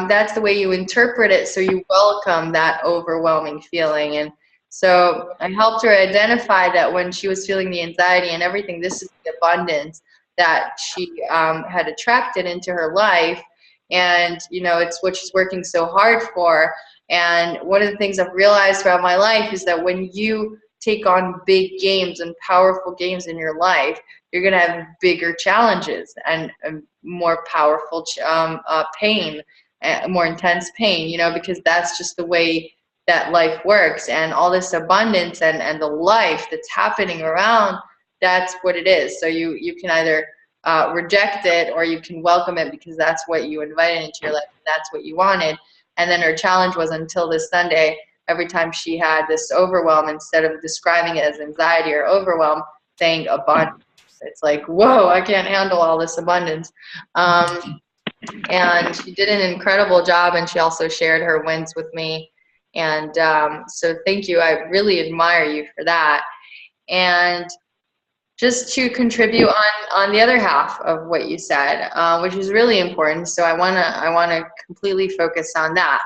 that's the way you interpret it, so you welcome that overwhelming feeling. And so I helped her identify that when she was feeling the anxiety and everything, this is the abundance that she had attracted into her life. And, you know, it's what she's working so hard for. And one of the things I've realized throughout my life is that when you take on big games and powerful games in your life, you're going to have bigger challenges and more powerful pain, more intense pain, you know, because that's just the way that life works. And all this abundance and the life that's happening around, that's what it is. So you can either reject it or you can welcome it, because that's what you invited into your life. That's what you wanted. And then her challenge was, until this Sunday, every time she had this overwhelm, instead of describing it as anxiety or overwhelm, saying abundance. It's like, whoa, I can't handle all this abundance. And she did an incredible job, and she also shared her wins with me. And so thank you. I really admire you for that. And just to contribute on the other half of what you said, which is really important. So I wanna completely focus on that.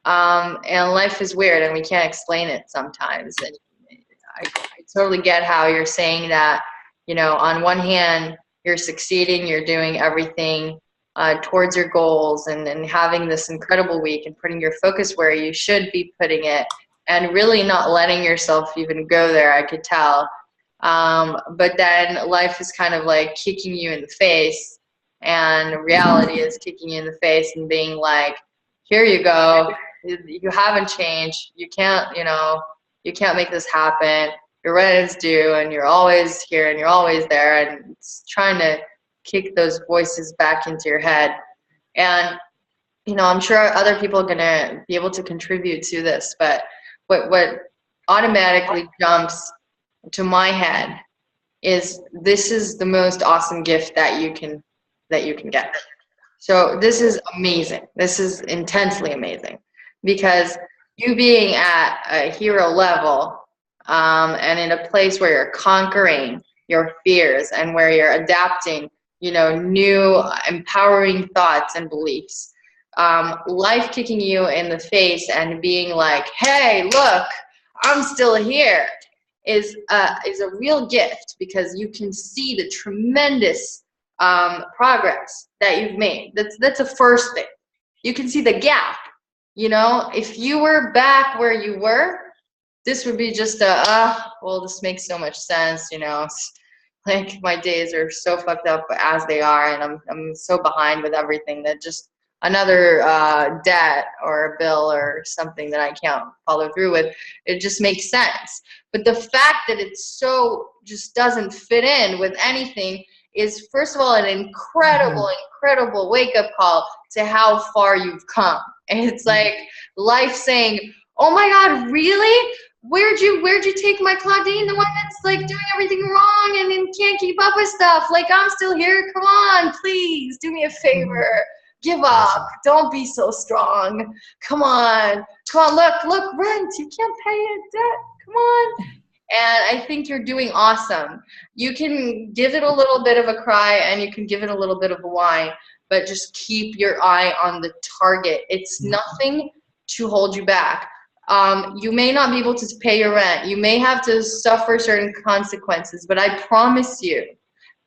And life is weird, and we can't explain it sometimes. And I totally get how you're saying that. You know, on one hand, you're succeeding, you're doing everything towards your goals, and having this incredible week, and putting your focus where you should be putting it, and really not letting yourself even go there. I could tell. But then life is kind of like kicking you in the face, and reality is kicking you in the face and being like, here you go. You haven't changed. You can't, you know, you can't make this happen. Your rent is due, and you're always here, and you're always there, and it's trying to kick those voices back into your head. And, you know, I'm sure other people are going to be able to contribute to this, but what automatically jumps to my head is, this is the most awesome gift that you can get. So this is amazing. This is intensely amazing, because you being at a hero level, and in a place where you're conquering your fears, and where you're adapting, you know, new empowering thoughts and beliefs, life kicking you in the face and being like, hey, look, I'm still here, is a real gift, because you can see the tremendous progress that you've made. That's the first thing. You can see the gap. You know, if you were back where you were, this would be just well, this makes so much sense, you know. Like, my days are so fucked up as they are, and I'm so behind with everything that just another debt or a bill or something that I can't follow through with. It just makes sense. But the fact that it so just doesn't fit in with anything is, first of all, an incredible wake-up call to how far you've come. And it's like life saying, oh my God, really? Where'd you take my Claudine, the one that's like doing everything wrong and can't keep up with stuff? Like, I'm still here. Come on, please do me a favor. Give up. Don't be so strong. Come on. Look, rent. You can't pay it. Debt. Come on. And I think you're doing awesome. You can give it a little bit of a cry, and you can give it a little bit of a whine, but just keep your eye on the target. It's nothing to hold you back. You may not be able to pay your rent. You may have to suffer certain consequences, but I promise you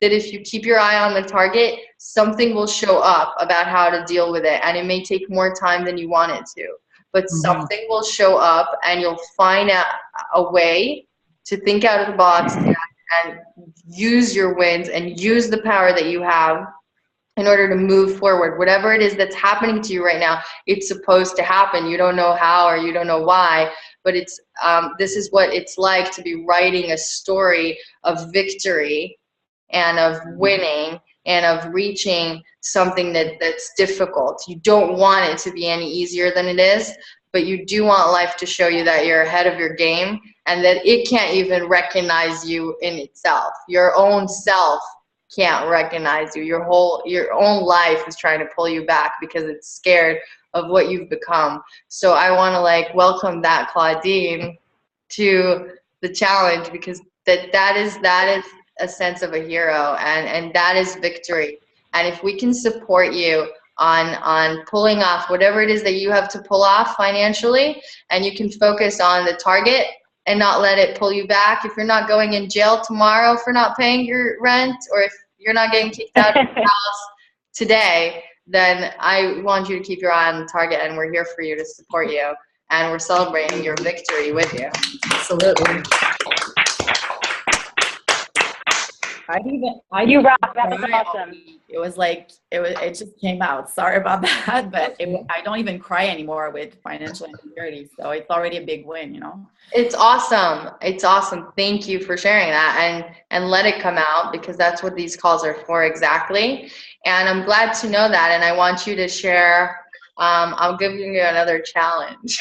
that if you keep your eye on the target, something will show up about how to deal with it. And it may take more time than you want it to, but something will show up, and you'll find a way to think out of the box and use your wins and use the power that you have in order to move forward. Whatever it is that's happening to you right now, it's supposed to happen. You don't know how, or you don't know why, but it's this is what it's like to be writing a story of victory and of winning and of reaching something that's difficult. You don't want it to be any easier than it is, but you do want life to show you that you're ahead of your game, and that it can't even recognize you in itself. Your own self can't recognize you. Your own life is trying to pull you back because it's scared of what you've become. So I want to like welcome that Claudine to the challenge, because that is a sense of a hero, and that is victory. And if we can support you on pulling off whatever it is that you have to pull off financially, and you can focus on the target and not let it pull you back. If you're not going in jail tomorrow for not paying your rent, or if you're not getting kicked out of your house today, then I want you to keep your eye on the target, and we're here for you to support you, and we're celebrating your victory with you. Absolutely. You rock. That was awesome. It was like, it just came out. Sorry about that, but I don't even cry anymore with financial insecurity. So it's already a big win, you know? It's awesome. It's awesome. Thank you for sharing that, and let it come out, because that's what these calls are for exactly. And I'm glad to know that. And I want you to share, I'll give you another challenge.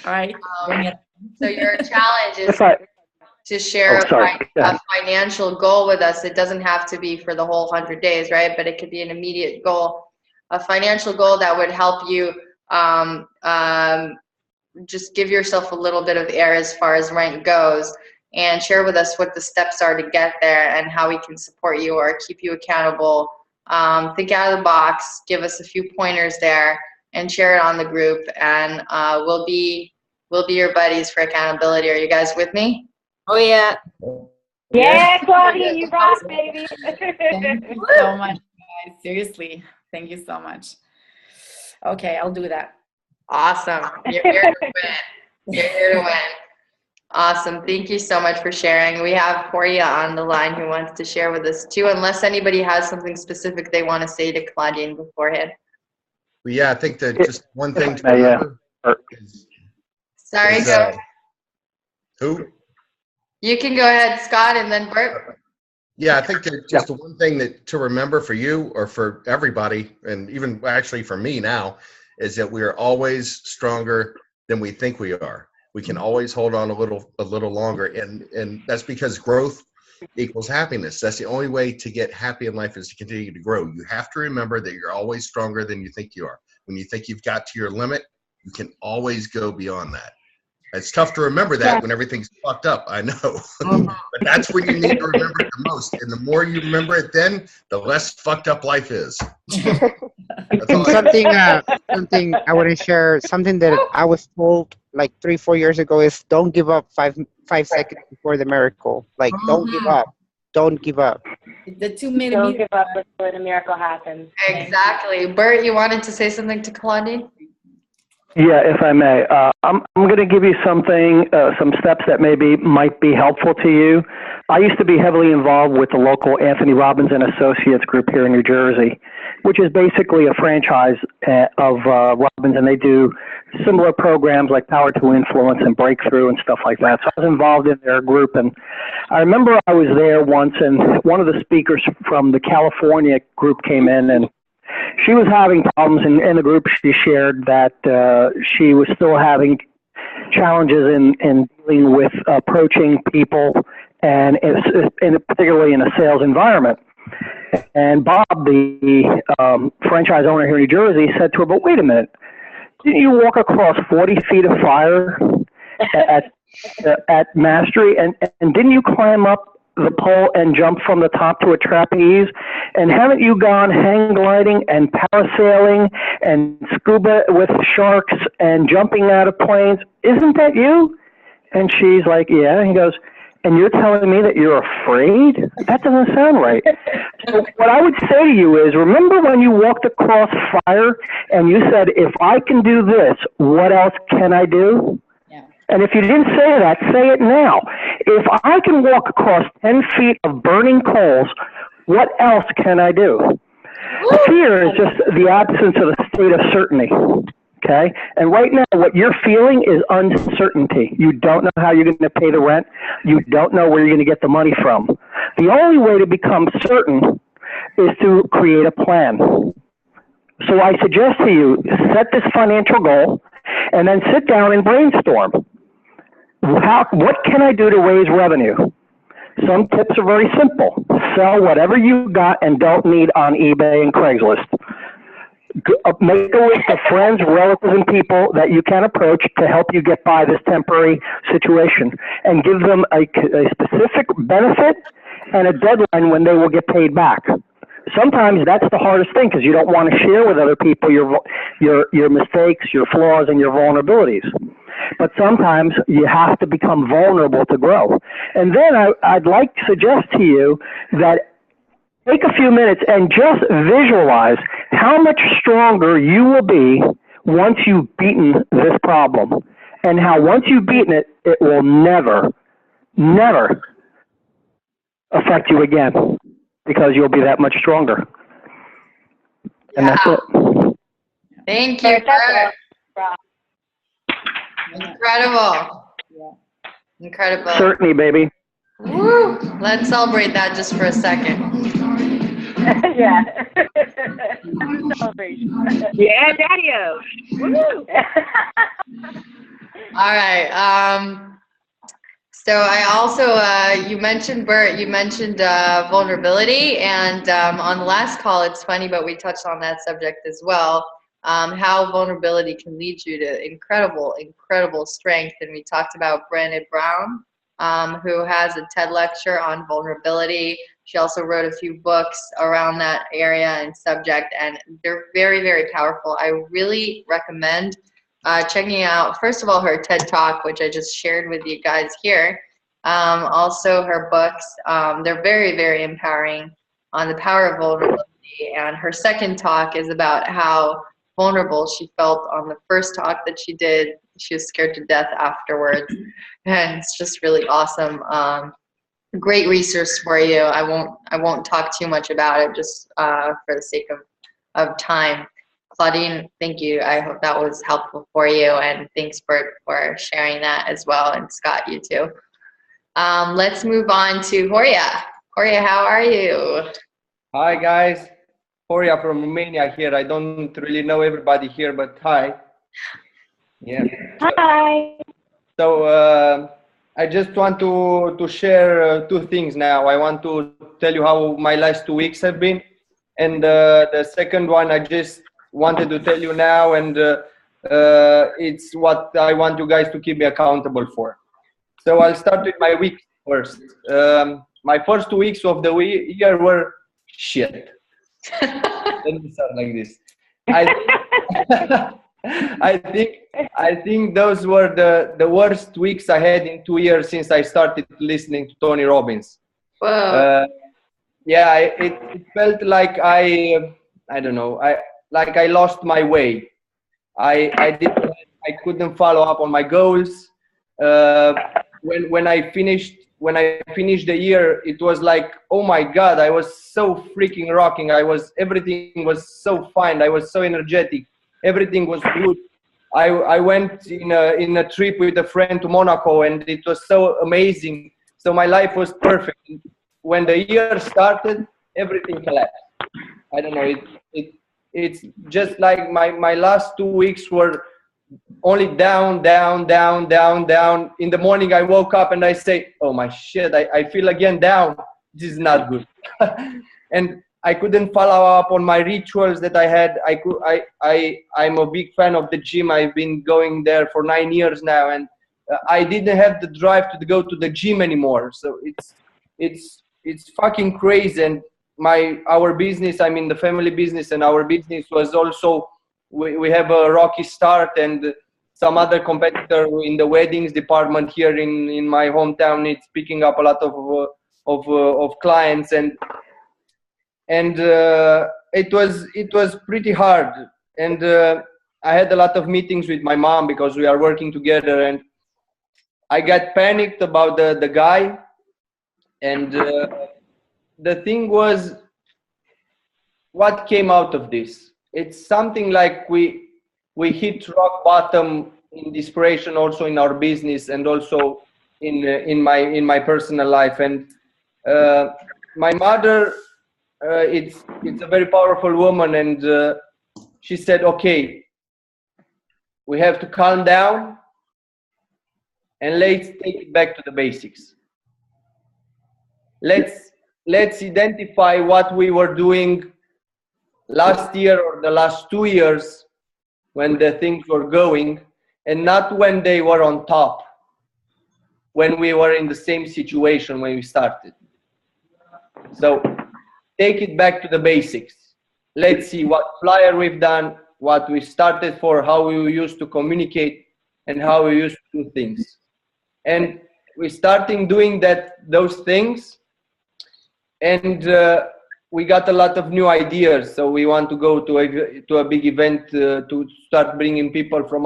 All right. So your challenge is to share a financial goal with us. It doesn't have to be for the whole 100 days, right? But it could be an immediate goal, a financial goal that would help you just give yourself a little bit of air as far as rent goes, and share with us what the steps are to get there and how we can support you or keep you accountable. Think out of the box, give us a few pointers there, and share it on the group, and we'll be your buddies for accountability. Are you guys with me? Oh, yeah. Yeah, Claudia, you rock, baby. Thank you so much, guys. Seriously, thank you so much. Okay, I'll do that. Awesome. You're here to win. You're here to win. Awesome. Thank you so much for sharing. We have Portia on the line who wants to share with us too, unless anybody has something specific they want to say to Claudine beforehand. Well, yeah, I think that just one thing to remember is, Sorry, go. Who? You can go ahead, Scott, and then Bert. Yeah, I think that just the one thing that to remember for you or for everybody, and even actually for me now, is that we are always stronger than we think we are. We can always hold on a little longer, and that's because growth equals happiness. That's the only way to get happy in life, is to continue to grow. You have to remember that you're always stronger than you think you are. When you think you've got to your limit, you can always go beyond that. It's tough to remember that when everything's fucked up, I know. But that's when you need to remember it the most. And the more you remember it then, the less fucked up life is. And something I want to share, something that I was told like 3-4 years ago is don't give up five seconds before the miracle. Like, don't give up. Don't give up. The 2 minute. Don't give up before the miracle happens. Exactly. Bert, you wanted to say something to Claudine? Yeah, if I may. I'm going to give you something, some steps that might be helpful to you. I used to be heavily involved with the local Anthony Robbins and Associates group here in New Jersey, which is basically a franchise of Robbins, and they do similar programs like Power to Influence and Breakthrough and stuff like that. So I was involved in their group, and I remember I was there once, and one of the speakers from the California group came in, and she was having problems in the group. She shared that she was still having challenges in dealing with approaching people, and particularly in a sales environment. And Bob, the franchise owner here in New Jersey, said to her, "But wait a minute, didn't you walk across 40 feet of fire at Mastery, and didn't you climb up the pole and jump from the top to a trapeze? And haven't you gone hang gliding and parasailing and scuba with sharks and jumping out of planes? Isn't that you?" And she's like, "Yeah." And he goes, "And you're telling me that you're afraid? That doesn't sound right." So what I would say to you is, remember when you walked across fire and you said, "If I can do this, what else can I do?" And if you didn't say that, say it now. If I can walk across 10 feet of burning coals, what else can I do? Fear is just the absence of a state of certainty. Okay? And right now, what you're feeling is uncertainty. You don't know how you're going to pay the rent. You don't know where you're going to get the money from. The only way to become certain is to create a plan. So I suggest to you, set this financial goal and then sit down and brainstorm. What can I do to raise revenue? Some tips are very simple. Sell whatever you got and don't need on eBay and Craigslist. Make a list of friends, relatives, and people that you can approach to help you get by this temporary situation, and give them a specific benefit and a deadline when they will get paid back. Sometimes that's the hardest thing, because you don't want to share with other people your mistakes, your flaws, and your vulnerabilities. But sometimes you have to become vulnerable to grow. And then I'd like to suggest to you that take a few minutes and just visualize how much stronger you will be once you've beaten this problem, and how once you've beaten it, it will never affect you again, because you'll be that much stronger. And that's it. Thank you, Bert. Incredible. Incredible. Certainly, baby. Woo. Let's celebrate that just for a second. Yeah. Celebration. Yeah, Daddy-o. Woo. All right. So I also, you mentioned, Bert, you mentioned vulnerability, and on the last call, it's funny, but we touched on that subject as well, how vulnerability can lead you to incredible, incredible strength. And we talked about Brené Brown, who has a TED lecture on vulnerability. She also wrote a few books around that area and subject, and they're very, very powerful. I really recommend checking out, first of all, her TED Talk, which I just shared with you guys here. Also her books. They're very, very empowering on the power of vulnerability. And her second talk is about how vulnerable she felt on the first talk that she did. She was scared to death afterwards. And it's just really awesome. Great resource for you. I won't talk too much about it, just for the sake of time. Claudine, thank you. I hope that was helpful for you, and thanks Bert for sharing that as well, and Scott, you too. Let's move on to Horia. Horia, how are you? Hi guys, Horia from Romania here. I don't really know everybody here, but hi. Yeah. Hi. So I just want to share two things now. I want to tell you how my last 2 weeks have been, and the second one I just wanted to tell you now, and it's what I want you guys to keep me accountable for. So I'll start with my week first. My first 2 weeks of the year were shit. Let me start like this. I think those were the worst weeks I had in 2 years since I started listening to Tony Robbins. Wow. Yeah, it felt like I don't know. I lost my way. I couldn't follow up on my goals. When I finished the year, it was like, oh my God, I was so freaking rocking. Everything was so fine. I was so energetic. Everything was good. I went in a trip with a friend to Monaco, and it was so amazing. So my life was perfect. When the year started, everything collapsed. I don't know. It's just like my last 2 weeks were only down, down, down, down, down. In the morning, I woke up and I say, oh my shit, I feel again down. This is not good. And I couldn't follow up on my rituals that I had. I'm a big fan of the gym. I've been going there for 9 years now, and I didn't have the drive to go to the gym anymore. So it's fucking crazy. And our business, I'm in the family business, and our business was also, we have a rocky start, and some other competitor in the weddings department here in my hometown, it's picking up a lot of clients, and it was pretty hard. And I had a lot of meetings with my mom because we are working together, and I got panicked about the guy. And the thing was, what came out of this? It's something like we hit rock bottom in desperation, also in our business, and also in my personal life. And my mother, it's a very powerful woman, and she said, okay, we have to calm down and let's take it back to the basics. Let's identify what we were doing last year or the last 2 years when the things were going, and not when they were on top, when we were in the same situation when we started. So take it back to the basics. Let's see what flyer we've done, what we started for, how we used to communicate, and how we used to do things. And we're starting doing those things. And we got a lot of new ideas. So we want to go to a big event to start bringing people from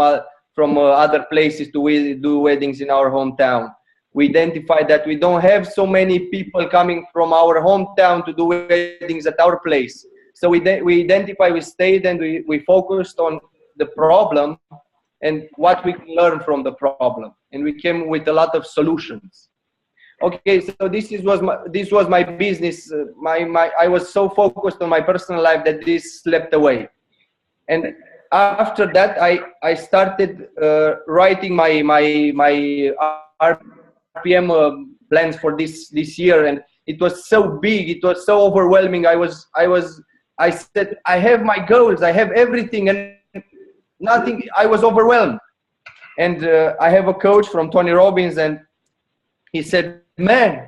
other places to do weddings in our hometown. We identified that we don't have so many people coming from our hometown to do weddings at our place. So we identified, we stayed, and we focused on the problem and what we can learn from the problem. And we came with a lot of solutions. Okay, so this was my business. I was so focused on my personal life that this slipped away. And after that, I started writing my RPM plans for this year, and it was so big, it was so overwhelming. I said, I have my goals, I have everything, and nothing. I was overwhelmed. And I have a coach from Tony Robbins, and he said, man,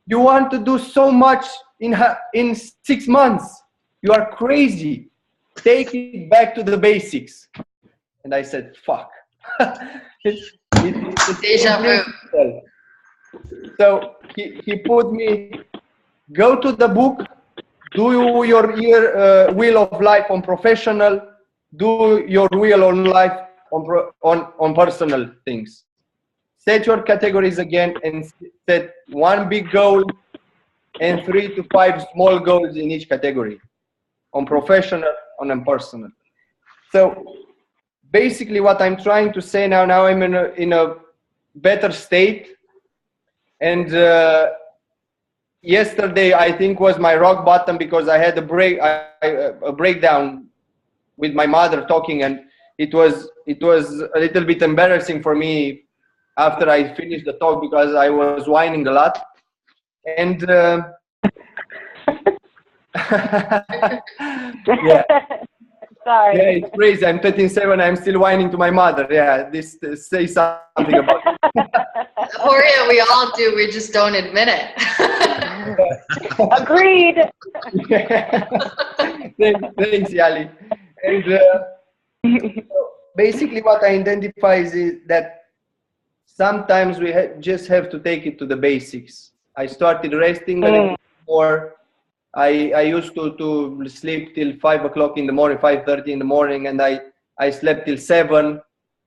you want to do so much in 6 months. You are crazy. Take it back to the basics. And I said, fuck. It's Deja vu. So he put me, go to the book, do your wheel of life on professional, do your wheel on life on personal things. Set your categories again and set one big goal and 3 to 5 small goals in each category, on professional, on personal. So basically what I'm trying to say now I'm in a better state. And yesterday I think was my rock bottom, because I had a breakdown with my mother talking, and it was a little bit embarrassing for me after I finished the talk, because I was whining a lot. And yeah. Sorry. Yeah, it's crazy. I'm 37. I'm still whining to my mother. Yeah, this say something about it. Jorge, we all do. We just don't admit it. Agreed. Thanks, Yahli. And basically what I identify is that sometimes we just have to take it to the basics. I started resting a little more. I used to sleep till 5 o'clock in the morning, 5:30 in the morning, and I slept till 7.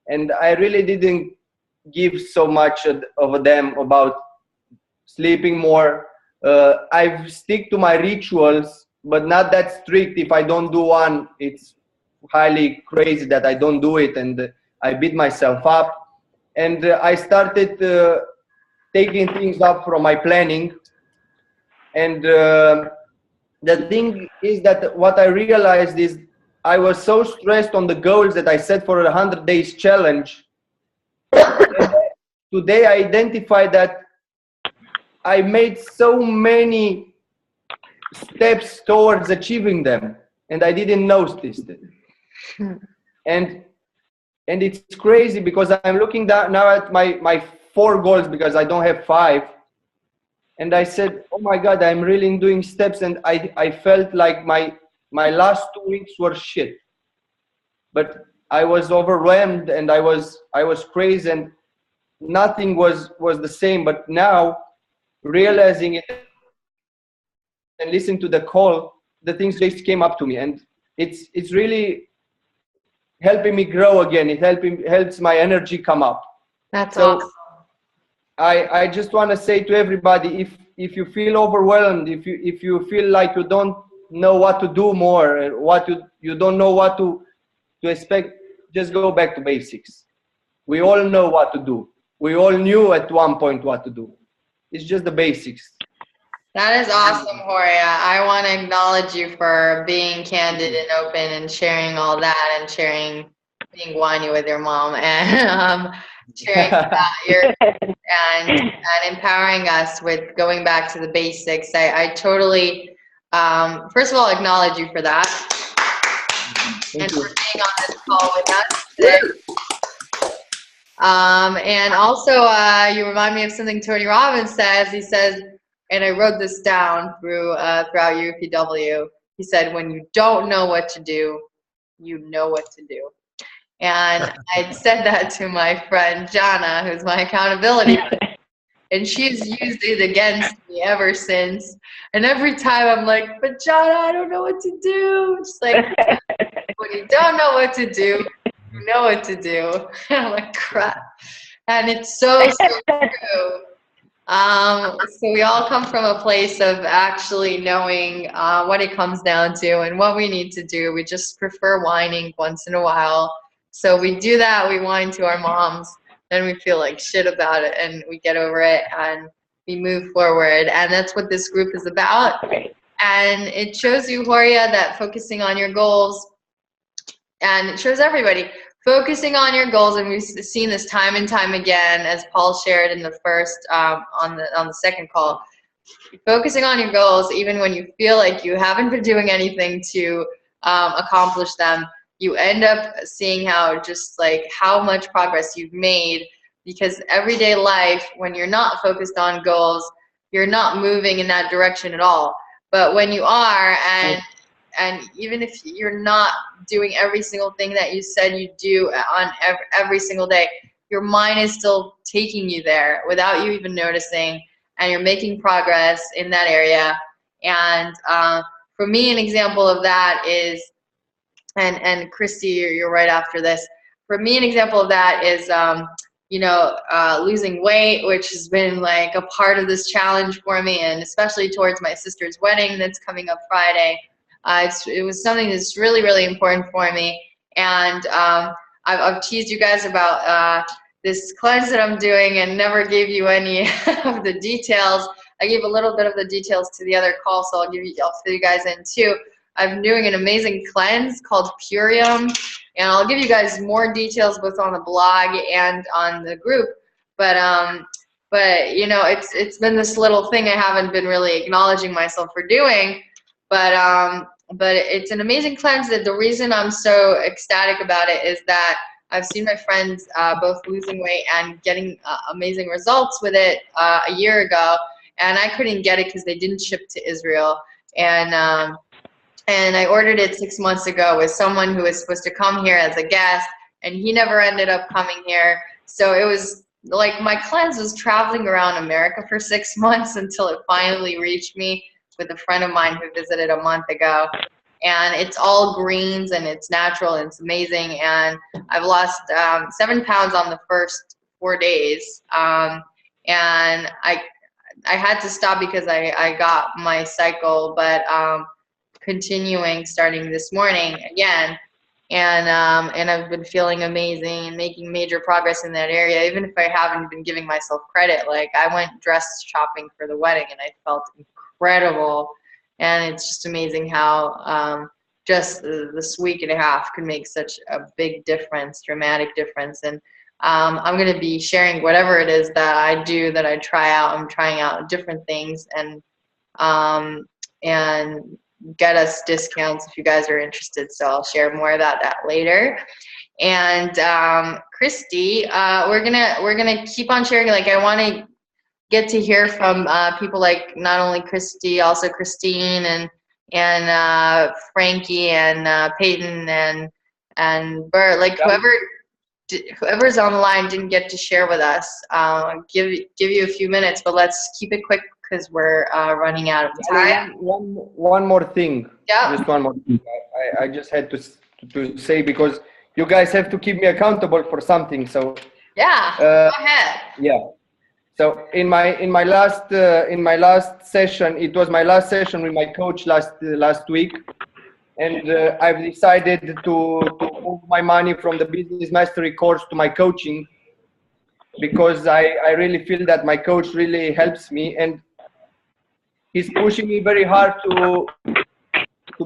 And I really didn't give so much of a damn about sleeping more. I stick to my rituals, but not that strict. If I don't do one, it's highly crazy that I don't do it, and I beat myself up. And I started taking things up from my planning. And the thing is that what I realized is I was so stressed on the goals that I set for a 100 days challenge. Today I identified that I made so many steps towards achieving them, and I didn't notice it. And it's crazy, because I'm looking now at my 4 goals, because I don't have 5. And I said, oh my God, I'm really doing steps. And I felt like my last 2 weeks were shit. But I was overwhelmed, and I was crazy, and nothing was the same. But now, realizing it and listening to the call, the things just came up to me. And it's really helping me grow again. It helps my energy come up. That's awesome. I just want to say to everybody, if you feel overwhelmed, if you feel like you don't know what to do more, what you don't know what to expect, just go back to basics. We all know what to do. We all knew at one point what to do. It's just the basics. That is awesome, Jorge. I want to acknowledge you for being candid and open and sharing all that, and being whiny with your mom, and sharing about and empowering us with going back to the basics. I totally, first of all, acknowledge you for that. And for being on this call with us today. And also, you remind me of something Tony Robbins says. He says, and I wrote this down throughout UPW. He said, when you don't know what to do, you know what to do. And I said that to my friend Jana, who's my accountability. and she's used it against me ever since. And every time I'm like, but Jana, I don't know what to do. It's like, when you don't know what to do, you know what to do. And I'm like, crap. And it's so true. So we all come from a place of actually knowing what it comes down to and what we need to do. We just prefer whining once in a while. So we do that. We whine to our moms. Then we feel like shit about it, and we get over it, and we move forward. And that's what this group is about. And it shows you, Horia, that focusing on your goals, and it shows everybody, focusing on your goals, and we've seen this time and time again, as Paul shared in the first, on the second call. Focusing on your goals, even when you feel like you haven't been doing anything to accomplish them, you end up seeing how much progress you've made, because everyday life, when you're not focused on goals, you're not moving in that direction at all. But when you are, and even if you're not doing every single thing that you said you do on every single day, your mind is still taking you there without you even noticing, and you're making progress in that area. And for me, an example of that is, and Christy, you're right after this. For me, an example of that is, losing weight, which has been like a part of this challenge for me, and especially towards my sister's wedding that's coming up Friday. It was something that's really, really important for me. And I've teased you guys about this cleanse that I'm doing and never gave you any of the details. I gave a little bit of the details to the other call, so I'll fill you guys in too. I'm doing an amazing cleanse called Purium, and I'll give you guys more details both on the blog and on the group. But it's been this little thing I haven't been really acknowledging myself for doing. But it's an amazing cleanse. That the reason I'm so ecstatic about it is that I've seen my friends both losing weight and getting amazing results with it a year ago, and I couldn't get it because they didn't ship to Israel. And I ordered it 6 months ago with someone who was supposed to come here as a guest, and he never ended up coming here. So it was like my cleanse was traveling around America for 6 months until it finally reached me with a friend of mine who visited a month ago. And it's all greens, and it's natural, and it's amazing. And I've lost 7 pounds on the first 4 days. And I had to stop because I got my cycle, but continuing starting this morning again, and I've been feeling amazing and making major progress in that area, even if I haven't been giving myself credit. Like, I went dress shopping for the wedding, and I felt incredible. And it's just amazing how just this week and a half could make such a big difference, dramatic difference. And I'm going to be sharing whatever it is that I do, that I try out. I'm trying out different things, and get us discounts if you guys are interested. So I'll share more about that later. And Christy, we're gonna keep on sharing. Like, I want to get to hear from people like not only Christy, also Christine and Frankie and Peyton and Bert. Like, whoever's on the line didn't get to share with us. Give you a few minutes, but let's keep it quick, because we're running out of time. One more thing. Yeah. Just one more thing. I just had to say, because you guys have to keep me accountable for something. So yeah, go ahead. Yeah. So in my last session, it was my last session with my coach last week, and I've decided to move my money from the business mastery course to my coaching, because I really feel that my coach really helps me, and he's pushing me very hard to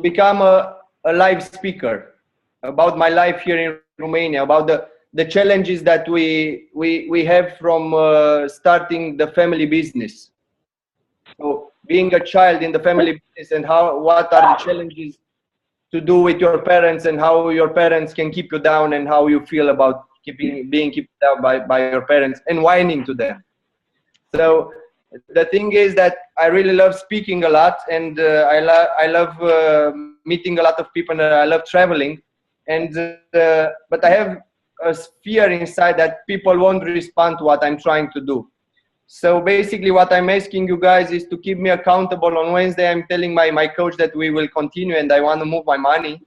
become a live speaker about my life here in Romania, about the challenges that we have from starting the family business. So being a child in the family business, and what are the challenges to do with your parents, and how your parents can keep you down, and how you feel about being kept down by your parents and whining to them. So the thing is that I really love speaking a lot, and I love meeting a lot of people, and I love traveling, and but I have a fear inside that people won't respond to what I'm trying to do. So basically what I'm asking you guys is to keep me accountable. On Wednesday, I'm telling my coach that we will continue and I want to move my money,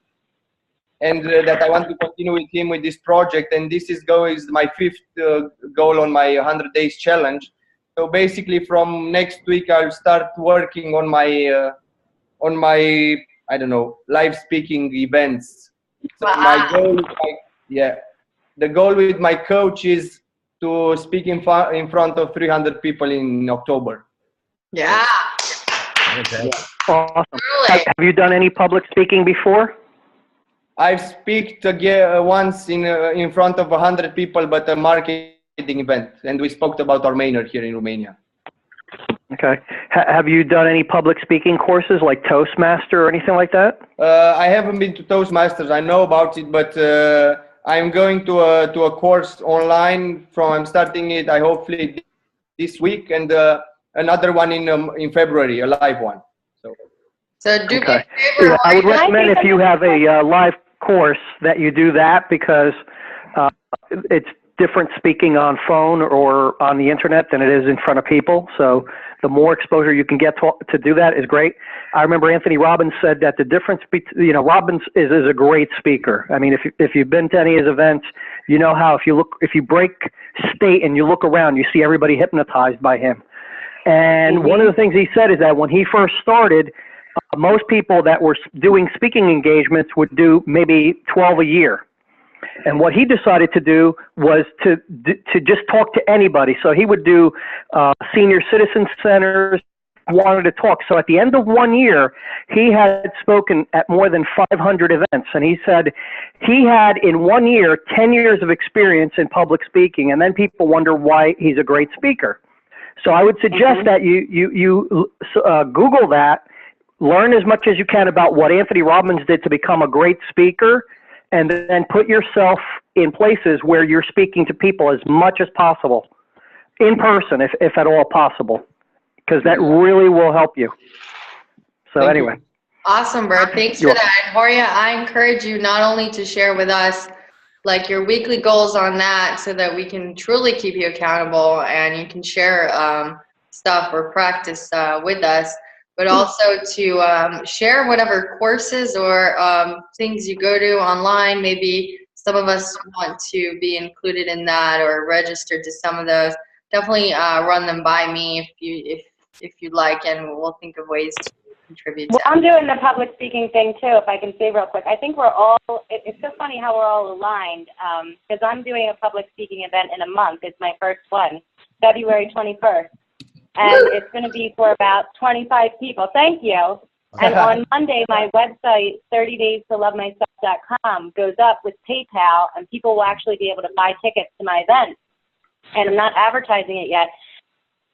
and that I want to continue with him with this project. And this is my 5th goal on my 100 days challenge. So basically from next week, I'll start working on my I don't know, live speaking events. So my goal, the goal with my coach is to speak in front of 300 people in October. Yeah. Okay. Awesome. Have you done any public speaking before? I've speaked once in front of 100 people, but a marketing event, and we spoke about our manor here in Romania. Okay. Have you done any public speaking courses like Toastmaster or anything like that? I haven't been to Toastmasters. I know about it, but I'm going to a course online. I'm starting it, I hopefully this week, and another one in February, a live one. So do Okay. me a favor. Yeah, I would recommend if you have a live course that you do that, because it's different speaking on phone or on the internet than it is in front of people. So the more exposure you can get to do that is great. I remember Anthony Robbins said that the difference between, Robbins is a great speaker. I mean, if you've been to any of his events, you know how if you break state and you look around, you see everybody hypnotized by him. And one of the things he said is that when he first started, most people that were doing speaking engagements would do maybe 12 a year. And what he decided to do was to just talk to anybody. So he would do senior citizen centers, wanted to talk. So at the end of 1 year, he had spoken at more than 500 events. And he said he had in 1 year, 10 years of experience in public speaking. And then people wonder why he's a great speaker. So I would suggest that you Google that, learn as much as you can about what Anthony Robbins did to become a great speaker, and then put yourself in places where you're speaking to people as much as possible, in person, if at all possible, because that really will help you. So anyway. Awesome, Bert. Thanks for that. And Horia, I encourage you not only to share with us like your weekly goals on that so that we can truly keep you accountable and you can share stuff or practice with us, but also to share whatever courses or things you go to online. Maybe some of us want to be included in that or registered to some of those. Definitely run them by me if you'd like, and we'll think of ways to contribute. Well, I'm doing the public speaking thing too, if I can say real quick. I think we're all, it's so funny how we're all aligned, because I'm doing a public speaking event in a month. It's my first one, February 21st. And it's going to be for about 25 people. Thank you. And on Monday, my website, 30daystolovemyself.com, goes up with PayPal, and people will actually be able to buy tickets to my event. And I'm not advertising it yet,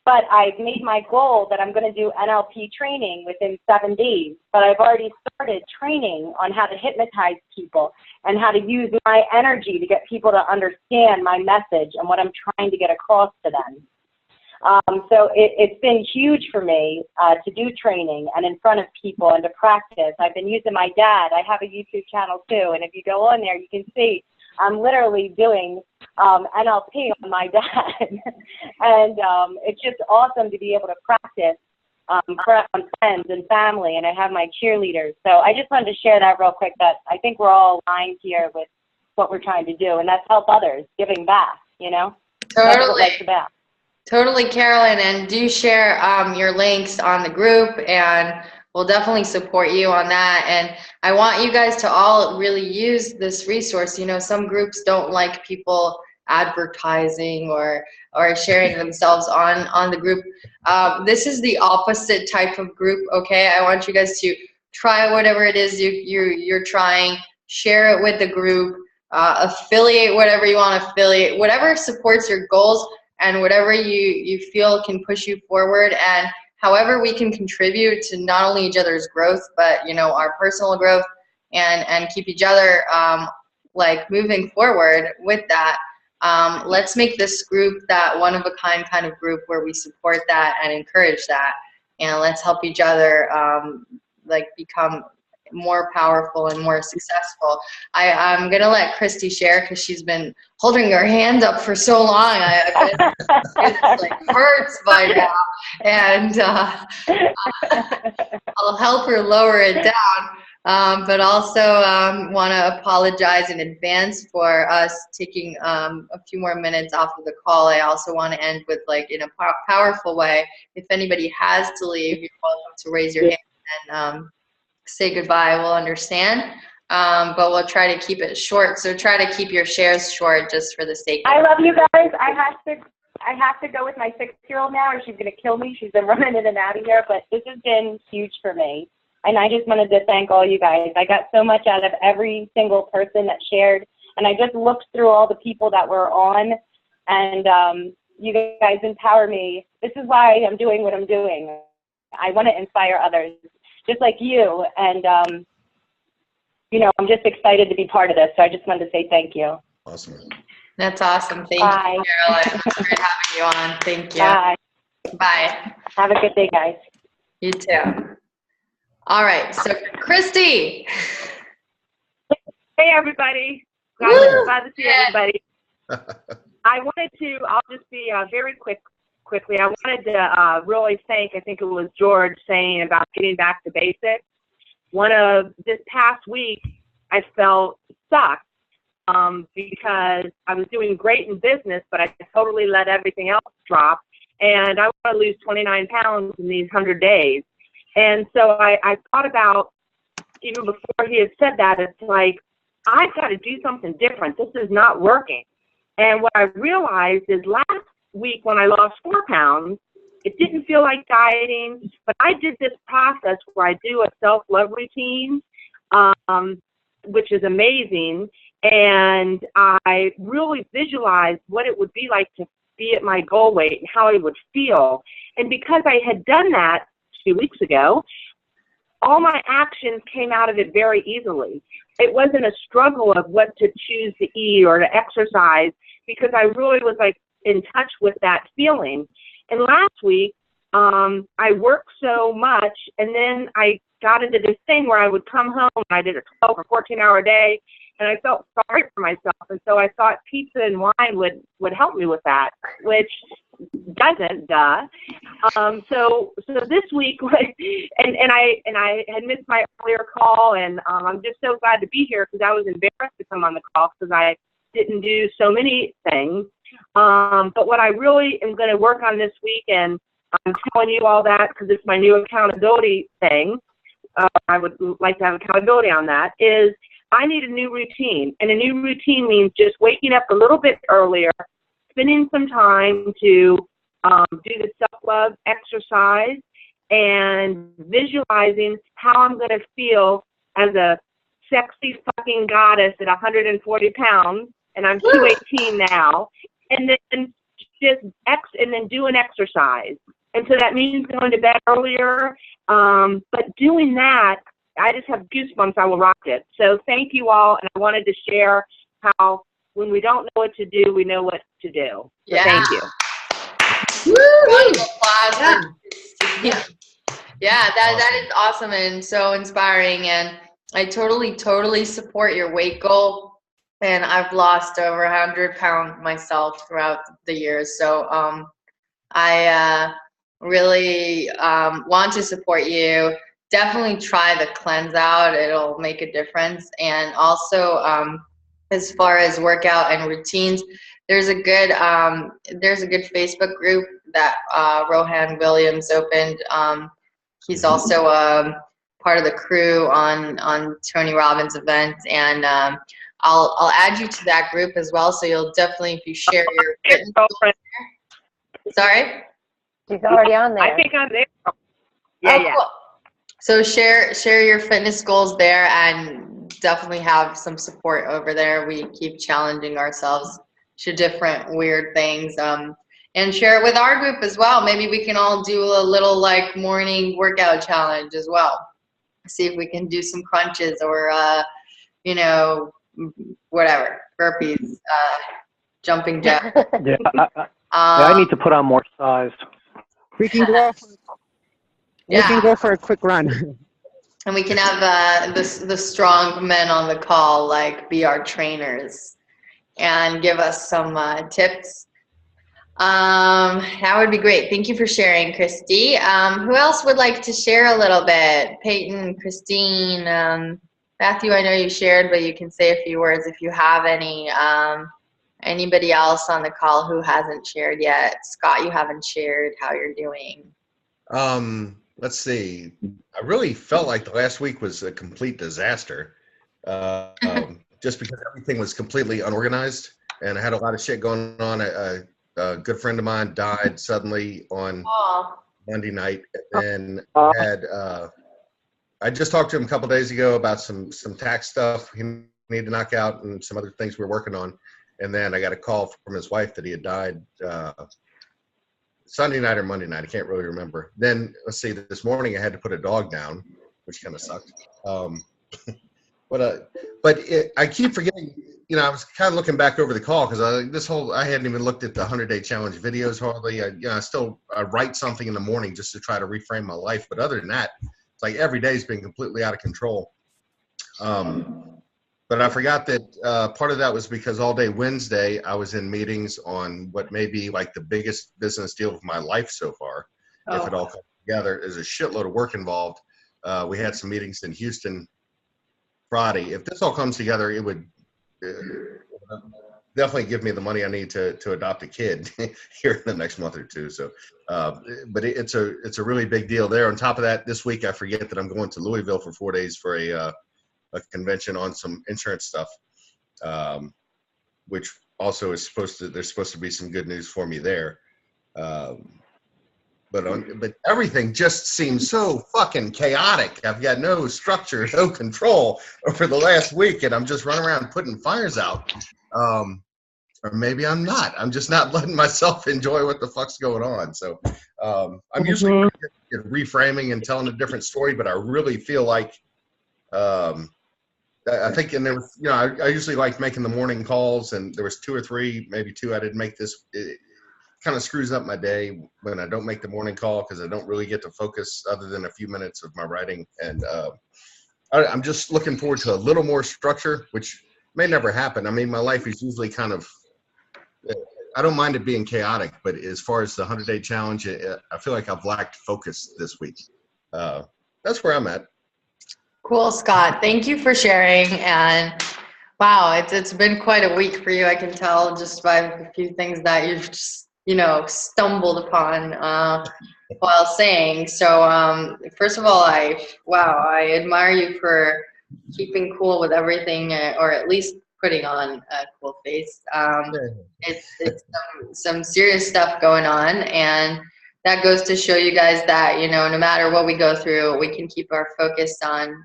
but I've made my goal that I'm going to do NLP training within 7 days. But I've already started training on how to hypnotize people and how to use my energy to get people to understand my message and what I'm trying to get across to them. So it's been huge for me to do training and in front of people and to practice. I've been using my dad. I have a YouTube channel too, and if you go on there, you can see I'm literally doing NLP on my dad. And it's just awesome to be able to practice on friends and family, and I have my cheerleaders. So I just wanted to share that real quick, that I think we're all aligned here with what we're trying to do, and that's help others, giving back, Totally. That's what life's about. Totally, Carolyn, and do share your links on the group, and we'll definitely support you on that. And I want you guys to all really use this resource. Some groups don't like people advertising or sharing themselves on the group. This is the opposite type of group, okay? I want you guys to try whatever it is you're trying, share it with the group, affiliate whatever you want to affiliate, whatever supports your goals, and whatever you feel can push you forward, and however we can contribute to not only each other's growth, but our personal growth, and keep each other like moving forward with that. Let's make this group that one-of-a-kind kind of group where we support that and encourage that, and let's help each other like become more powerful and more successful. I'm going to let Christy share because she's been holding her hand up for so long. It like hurts by now. And I'll help her lower it down. But also want to apologize in advance for us taking a few more minutes off of the call. I also want to end with like in a powerful way. If anybody has to leave, you're welcome to raise your hand and say goodbye. We'll understand. But we'll try to keep it short. So try to keep your shares short just for the sake of I love you guys. I have to go with my 6-year-old now, or she's going to kill me. She's been running in and out of here, but this has been huge for me. And I just wanted to thank all you guys. I got so much out of every single person that shared. And I just looked through all the people that were on, and you guys empower me. This is why I'm doing what I'm doing. I want to inspire others, just like you. And, you know, I'm just excited to be part of this. So I just wanted to say thank you. Awesome. That's awesome. Thank Bye. you, Caroline. It was great having you on. Thank you. Bye. Bye. Have a good day, guys. You too. All right. So, Christy. Hey, everybody. Glad to see everybody. I'll just be very quickly. I wanted to really thank, I think it was George saying about getting back to basics. This past week, I felt stuck because I was doing great in business, but I totally let everything else drop. And I want to lose 29 pounds in these 100 days. And so I thought about, even before he had said that, it's like, I've got to do something different. This is not working. And what I realized is last week when I lost 4 pounds, it didn't feel like dieting, but I did this process where I do a self-love routine, which is amazing. And I really visualized what it would be like to be at my goal weight and how I would feel. And because I had done that 2 weeks ago, all my actions came out of it very easily. It wasn't a struggle of what to choose to eat or to exercise, because I really was like in touch with that feeling. And last week, I worked so much, and then I got into this thing where I would come home and I did a 12 or 14-hour day, and I felt sorry for myself. And so I thought pizza and wine would help me with that, which doesn't, duh. So this week, and I had missed my earlier call, and I'm just so glad to be here because I was embarrassed to come on the call because I didn't do so many things. But what I really am going to work on this week, and I'm telling you all that because it's my new accountability thing. I would like to have accountability on that, is I need a new routine. And a new routine means just waking up a little bit earlier, spending some time to do the self-love exercise, and visualizing how I'm going to feel as a sexy fucking goddess at 140 pounds, and I'm 218 now, and then do an exercise. And so that means going to bed earlier, but doing that, I just have goosebumps. I will rock it. So thank you all, and I wanted to share how when we don't know what to do, we know what to do. So Yeah. thank you. Round of applause. Yeah, that is awesome and so inspiring, and I totally support your weight goal. And I've lost over 100 pounds myself throughout the years, so I really want to support you. Definitely try the cleanse out; it'll make a difference. And also, as far as workout and routines, there's a good Facebook group that Rohan Williams opened. He's also part of the crew on Tony Robbins' event, and I'll add you to that group as well. So you'll definitely, if you share your fitness goals there. Sorry? She's already on there. I think I'm there. Cool. So share your fitness goals there, and definitely have some support over there. We keep challenging ourselves to different weird things, and share it with our group as well. Maybe we can all do a little like morning workout challenge as well. See if we can do some crunches or whatever, burpees, jumping jack. Yeah, I need to put on more size. We can go for a quick run. And we can have the strong men on the call, like, be our trainers and give us some tips. That would be great. Thank you for sharing, Christy. Who else would like to share a little bit? Peyton, Christine, Matthew, I know you shared, but you can say a few words if you have any. Anybody else on the call who hasn't shared yet? Scott, you haven't shared how you're doing. Let's see. I really felt like the last week was a complete disaster, just because everything was completely unorganized, and I had a lot of shit going on. A good friend of mine died suddenly on Monday night, and I just talked to him a couple days ago about some tax stuff he needed to knock out and some other things we're working on, and then I got a call from his wife that he had died Sunday night or Monday night. I can't really remember. Then let's see, this morning I had to put a dog down, which kind of sucked. I keep forgetting. You know, I was kind of looking back over the call because I hadn't even looked at the 100-day challenge videos hardly. I write something in the morning just to try to reframe my life. But other than that, it's like every day's been completely out of control. But I forgot that part of that was because all day Wednesday I was in meetings on what may be like the biggest business deal of my life so far. If it all comes together, there's a shitload of work involved. We had some meetings in Houston Friday. If this all comes together, it would definitely give me the money I need to adopt a kid here in the next month or two. So, but it's a really big deal there. On top of that, this week I forget that I'm going to Louisville for 4 days for a convention on some insurance stuff, which also is there's supposed to be some good news for me there. But everything just seems so fucking chaotic. I've got no structure, no control over the last week, and I'm just running around putting fires out. Or maybe I'm not. I'm just not letting myself enjoy what the fuck's going on. So I'm usually pretty good at reframing and telling a different story, but I really feel like I think, and there was, I usually like making the morning calls, and there was 2 or 3, maybe 2 I didn't make this. It kind of screws up my day when I don't make the morning call because I don't really get to focus other than a few minutes of my writing. And I'm just looking forward to a little more structure, which may never happen. I mean, my life is usually kind of, I don't mind it being chaotic, but as far as the 100-day challenge, I feel like I've lacked focus this week. That's where I'm at. Cool, Scott. Thank you for sharing. And wow, it's been quite a week for you. I can tell just by a few things that you've just, stumbled upon while saying. So first of all, I admire you for keeping cool with everything, or at least putting on a cool face. It's some serious stuff going on, and that goes to show you guys that, no matter what we go through, we can keep our focus on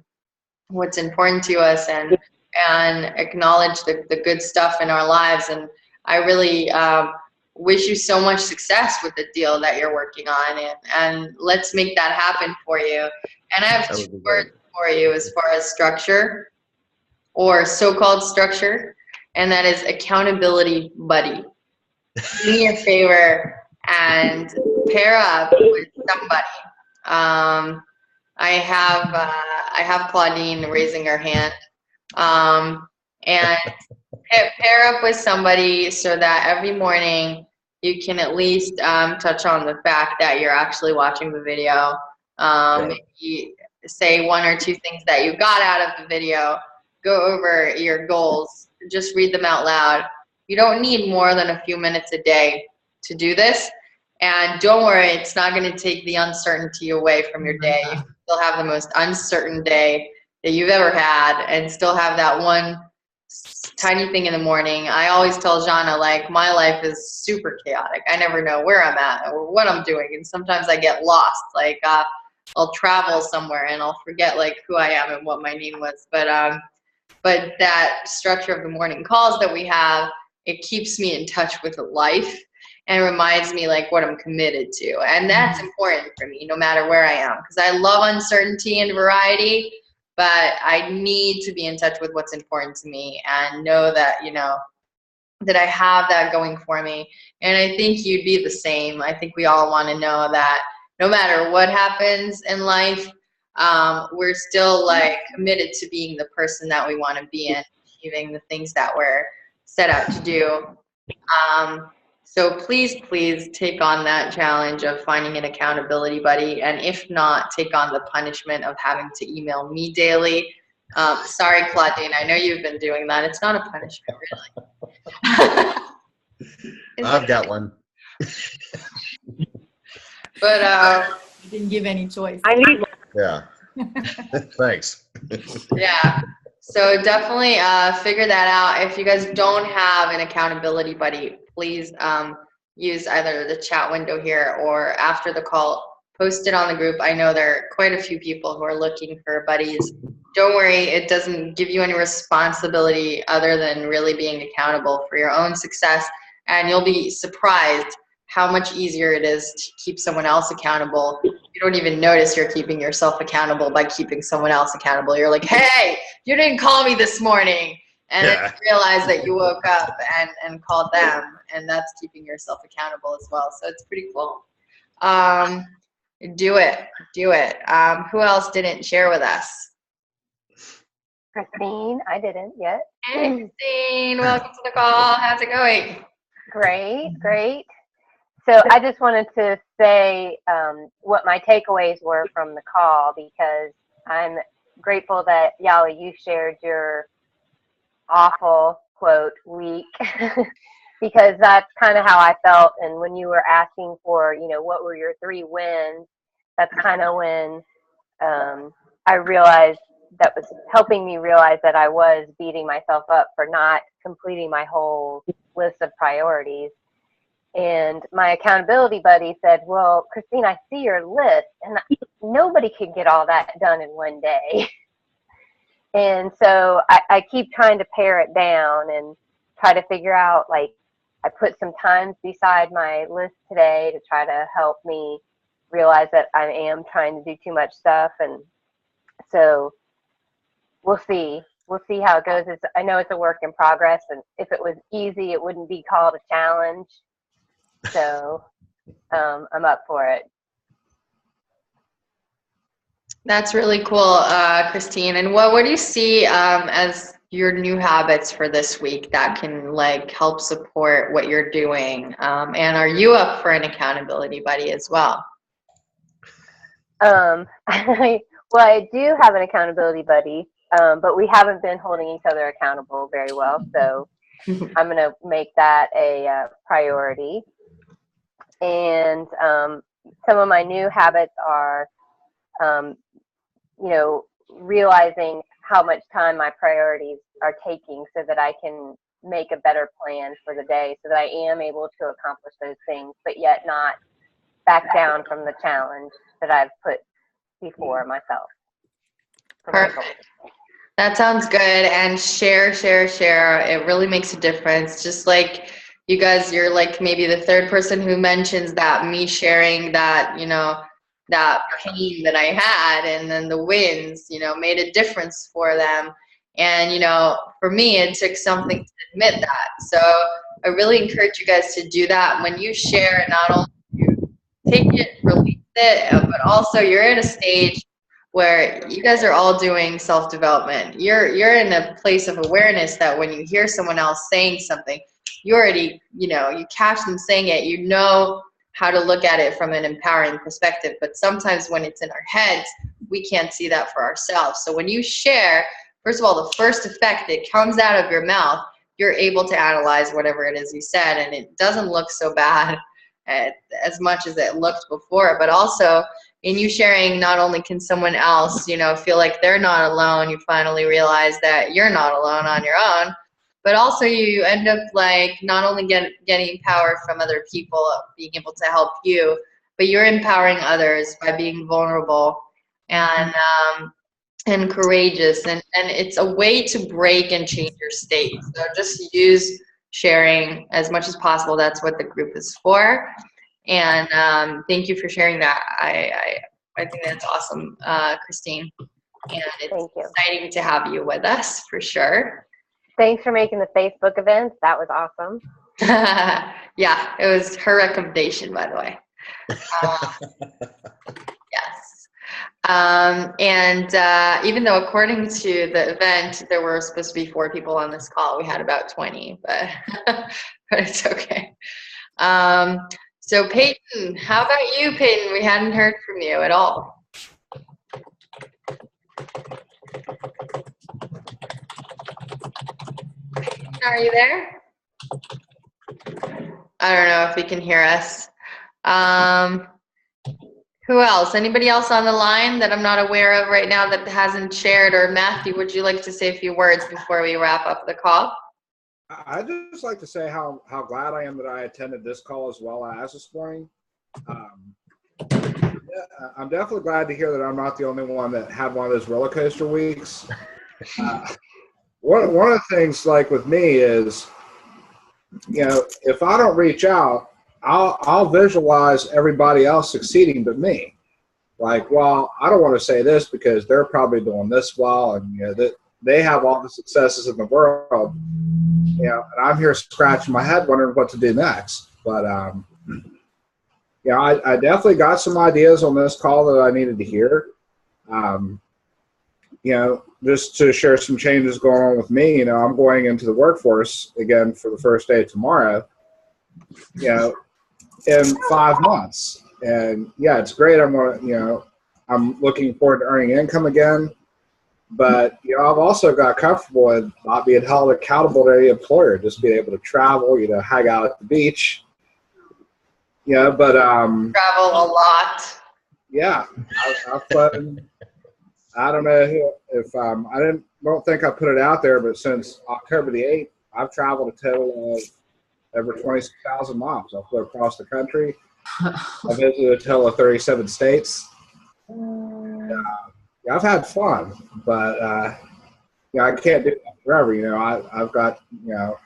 what's important to us and acknowledge the good stuff in our lives. And I really wish you so much success with the deal that you're working on, and let's make that happen for you. And I have 2 words for you as far as structure, or so-called structure, and that is accountability buddy. Do me a favor and pair up with somebody. I have Claudine raising her hand, and pair up with somebody so that every morning you can at least touch on the fact that you're actually watching the video. Maybe say 1 or 2 things that you got out of the video. Go over your goals. Just read them out loud. You don't need more than a few minutes a day to do this. And don't worry, it's not going to take the uncertainty away from your day. You can still have the most uncertain day that you've ever had and still have that one tiny thing in the morning. I always tell Jana, my life is super chaotic. I never know where I'm at or what I'm doing. And sometimes I get lost. I'll travel somewhere and I'll forget who I am and what my name was. But that structure of the morning calls that we have, it keeps me in touch with life and reminds me what I'm committed to. And that's important for me no matter where I am, because I love uncertainty and variety, but I need to be in touch with what's important to me and know that, that I have that going for me. And I think you'd be the same. I think we all want to know that no matter what happens in life, we're still like committed to being the person that we want to be and achieving the things that we're set out to do. So please take on that challenge of finding an accountability buddy, and if not, take on the punishment of having to email me daily. Sorry, Claudine, I know you've been doing that. It's not a punishment, really. I've got one. But You didn't give any choice. I need Yeah. Thanks. yeah, so definitely figure that out. If you guys don't have an accountability buddy, please use either the chat window here or after the call, post it on the group. I know there are quite a few people who are looking for buddies. Don't worry, it doesn't give you any responsibility other than really being accountable for your own success, and you'll be surprised how much easier it is to keep someone else accountable. You don't even notice you're keeping yourself accountable by keeping someone else accountable. You're like, hey, you didn't call me this morning. And then you realize that you woke up and called them, and that's keeping yourself accountable as well. So it's pretty cool. Do it. Who else didn't share with us? Christine, I didn't yet. Hey, Christine, welcome to the call. How's it going? Great. So I just wanted to say what my takeaways were from the call, because I'm grateful that, Yahli, you shared your awful, quote, week, because that's kind of how I felt. And when you were asking for, what were your 3 wins, that's kind of when I realized, that was helping me realize that I was beating myself up for not completing my whole list of priorities. And my accountability buddy said, well, Christine, I see your list, and nobody can get all that done in one day. And so I keep trying to pare it down and try to figure out, like, I put some times beside my list today to try to help me realize that I am trying to do too much stuff. And so we'll see how it goes. I know it's a work in progress, and if it was easy, it wouldn't be called a challenge. So I'm up for it. That's really cool, Christine. And what do you see as your new habits for this week that can like help support what you're doing? And are you up for an accountability buddy as well? Well, I do have an accountability buddy, but we haven't been holding each other accountable very well. So I'm going to make that a priority. And some of my new habits are, realizing how much time my priorities are taking so that I can make a better plan for the day so that I am able to accomplish those things, but yet not back down from the challenge that I've put before myself. Perfect. That sounds good. And share. It really makes a difference. Just like you guys, you're like maybe the 3rd person who mentions that, me sharing that, that pain that I had, and then the wins, made a difference for them. And, for me, it took something to admit that. So I really encourage you guys to do that. When you share, not only you take it, release it, but also you're in a stage where you guys are all doing self-development. You're in a place of awareness that when you hear someone else saying something, you already, you catch them saying it, how to look at it from an empowering perspective. But sometimes when it's in our heads, we can't see that for ourselves. So when you share, first of all, the first effect that comes out of your mouth, you're able to analyze whatever it is you said, and it doesn't look so bad as much as it looked before. But also, in you sharing, not only can someone else, feel like they're not alone, you finally realize that you're not alone on your own, but also you end up like not only getting power from other people, being able to help you, but you're empowering others by being vulnerable and courageous. And it's a way to break and change your state. So just use sharing as much as possible. That's what the group is for. And thank you for sharing that. I think that's awesome, Christine. And it's exciting to have you with us for sure. Thanks for making the Facebook events. That was awesome. Yeah, it was her recommendation, by the way. Yes. Even though according to the event, there were supposed to be 4 people on this call, we had about 20, but, but it's okay. So Peyton, how about you, Peyton? We hadn't heard from you at all. Are you there? I don't know if he can hear us. Who else? Anybody else on the line that I'm not aware of right now that hasn't shared? Or Matthew, would you like to say a few words before we wrap up the call? I'd just like to say how glad I am that I attended this call as well as this morning. I'm definitely glad to hear that I'm not the only one that had one of those roller coaster weeks. One of the things, like with me, is, you know, if I don't reach out, I'll visualize everybody else succeeding but me. Like, well, I don't want to say this because they're probably doing this well, and you know that they have all the successes in the world. You know, and I'm here scratching my head wondering what to do next. But you know, I definitely got some ideas on this call that I needed to hear. You know, just to share some changes going on with me. You know, I'm going into the workforce again for the first day tomorrow. You know, in 5 months, and yeah, it's great. I'm looking forward to earning income again. But you know, I've also got comfortable with not being held accountable to any employer, just being able to travel, you know, hang out at the beach. Yeah, but travel a lot. Yeah, I've fun. I don't know if don't think I put it out there, but since October the 8th, I've traveled a total of over 26,000 miles. I've flew across the country. I visited a total of 37 states. Yeah, I've had fun, but you know, I can't do that forever. You know, I've got, you know,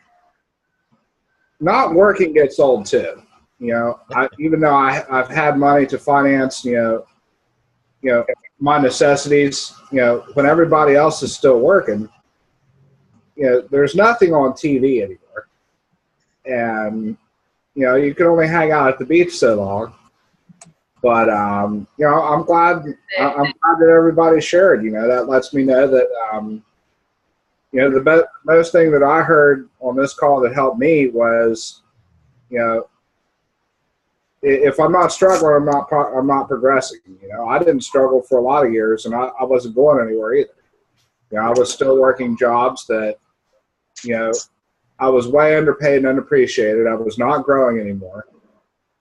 not working gets old too. You know, even though I've had money to finance, you know, my necessities. You know, when everybody else is still working, you know, there's nothing on TV anymore, and you know, you can only hang out at the beach so long. But you know, I'm glad that everybody shared. You know, that lets me know that you know, the most thing that I heard on this call that helped me was, you know, if I'm not struggling, I'm not progressing. You know, I didn't struggle for a lot of years, and I wasn't going anywhere either. You know, I was still working jobs that, you know, I was way underpaid and unappreciated. I was not growing anymore.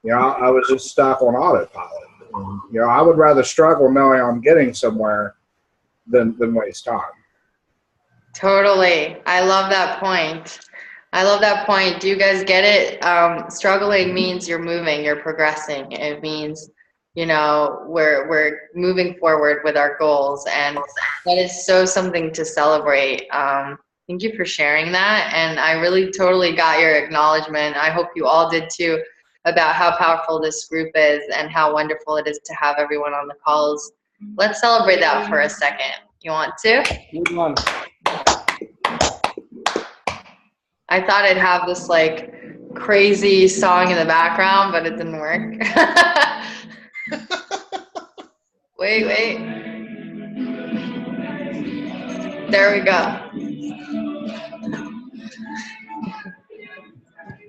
You know, I was just stuck on autopilot. And, you know, I would rather struggle knowing I'm getting somewhere than waste time. Totally. I love that point. I love that point. Do you guys get it? Struggling means you're moving, you're progressing. It means, you know, we're moving forward with our goals, and that is so something to celebrate. Thank you for sharing that, and I really totally got your acknowledgement. I hope you all did too, about how powerful this group is and how wonderful it is to have everyone on the calls. Let's celebrate that for a second. You want to? Good one. I thought I'd have this like crazy song in the background, but it didn't work. Wait. There we go.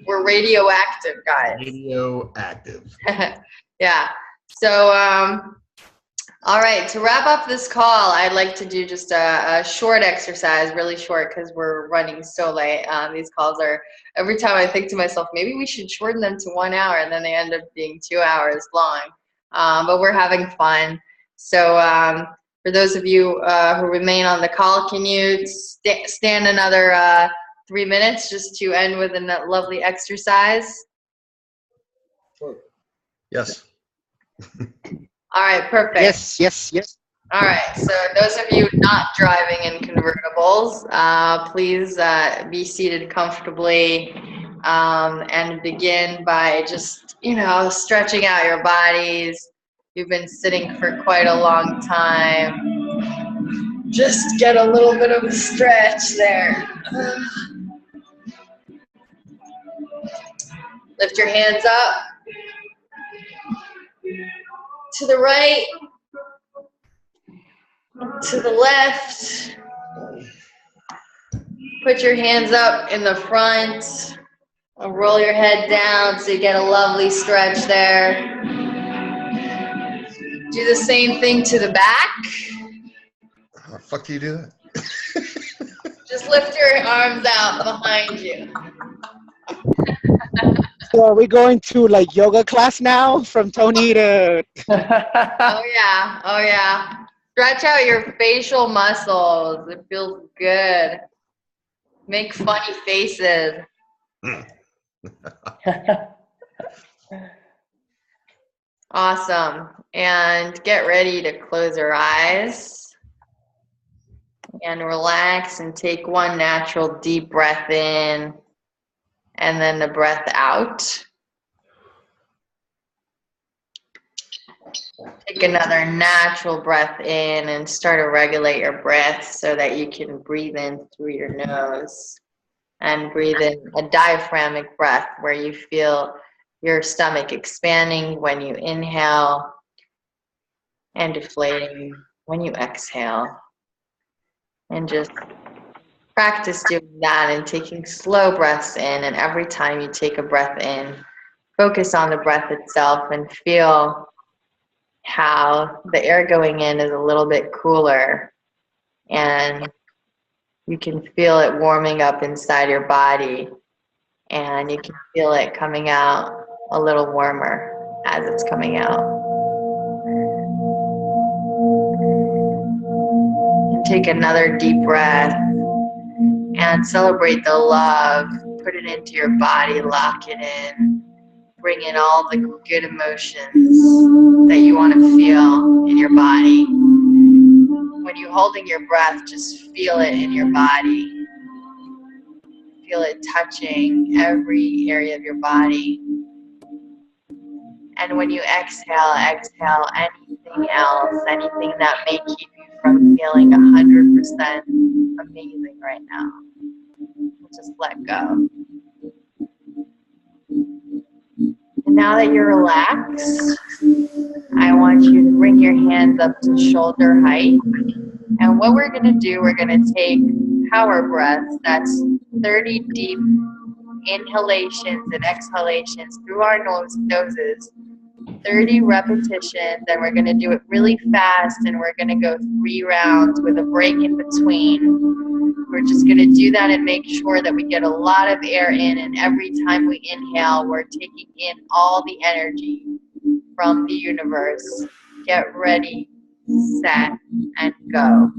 We're radioactive, guys. Radioactive. Yeah. So, all right, to wrap up this call, I'd like to do just a short exercise, really short, because we're running so late. These calls are, every time I think to myself, maybe we should shorten them to 1 hour, and then they end up being 2 hours long. But we're having fun. So for those of you who remain on the call, can you stand another 3 minutes just to end with a lovely exercise? Yes. All right, perfect. Yes. All right, so those of you not driving in convertibles, please be seated comfortably and begin by just, you know, stretching out your bodies. You've been sitting for quite a long time. Just get a little bit of a stretch there. Lift your hands up to the right, To the left. Put your hands up in the front. Roll your head down so you get a lovely stretch there. Do the same thing to the back. How the fuck do you do that? Just lift your arms out behind you. So are we going to like yoga class now from Tony to? Oh yeah, oh yeah. Stretch out your facial muscles. It feels good. Make funny faces. Awesome. And get ready to close your eyes and relax and take one natural deep breath in and then the breath out. Take another natural breath in and start to regulate your breath so that you can breathe in through your nose and breathe in a diaphragmatic breath where you feel your stomach expanding when you inhale and deflating when you exhale. And just practice doing that and taking slow breaths in. And every time you take a breath in, focus on the breath itself and feel how the air going in is a little bit cooler and you can feel it warming up inside your body and you can feel it coming out a little warmer as it's coming out. And take another deep breath and celebrate the love. Put it into your body, lock it in. Bring in all the good emotions that you want to feel in your body. When you're holding your breath, just feel it in your body. Feel it touching every area of your body. And when you exhale, exhale anything else, anything that may keep you from feeling 100% amazing right now. Just let go. And now that you're relaxed, I want you to bring your hands up to shoulder height. And what we're going to do, we're going to take power breaths. That's 30 deep inhalations and exhalations through our noses. 30 repetitions, and we're going to do it really fast, and we're going to go 3 rounds with a break in between. We're just going to do that and make sure that we get a lot of air in, and every time we inhale, we're taking in all the energy from the universe. Get ready, set, and go.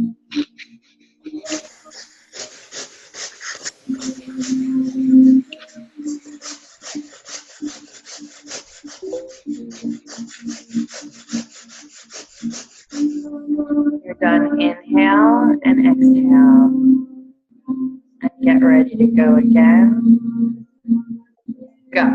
You're done. Inhale and exhale. And get ready to go again. Go.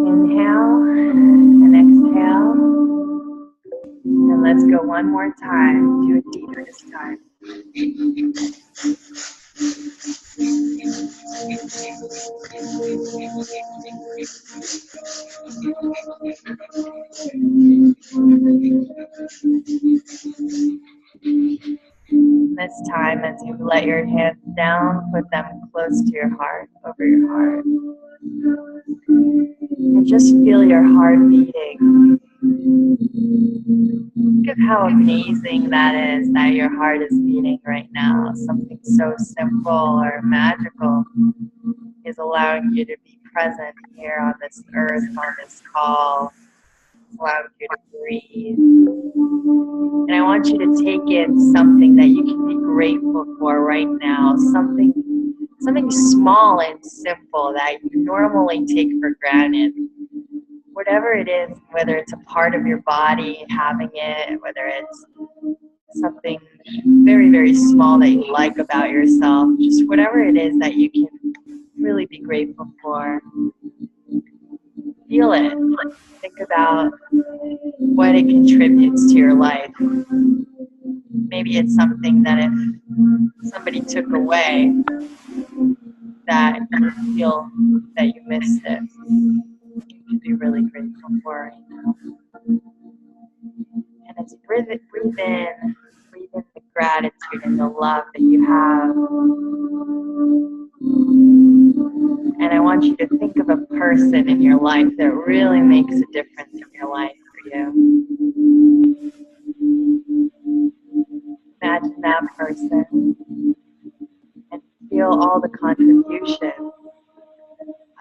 Inhale and exhale. And let's go one more time. Do it deeper this time. This time, as you let your hands down, put them close to your heart, over your heart. And just feel your heart beating. Think of how amazing that is, that your heart is beating right now. Something so simple or magical is allowing you to be present here on this earth, on this call. It's allowing you to breathe. And I want you to take in something that you can be grateful for right now, something small and simple that you normally take for granted. Whatever it is, whether it's a part of your body, having it, whether it's something very, very small that you like about yourself, just whatever it is that you can really be grateful for. Feel it. Think about what it contributes to your life. Maybe it's something that if somebody took away, that you feel that you missed it. You can be really grateful for right now. And as you breathe in the gratitude and the love that you have. And I want you to think of a person in your life that really makes a difference in your life for you. Imagine that person and feel all the contribution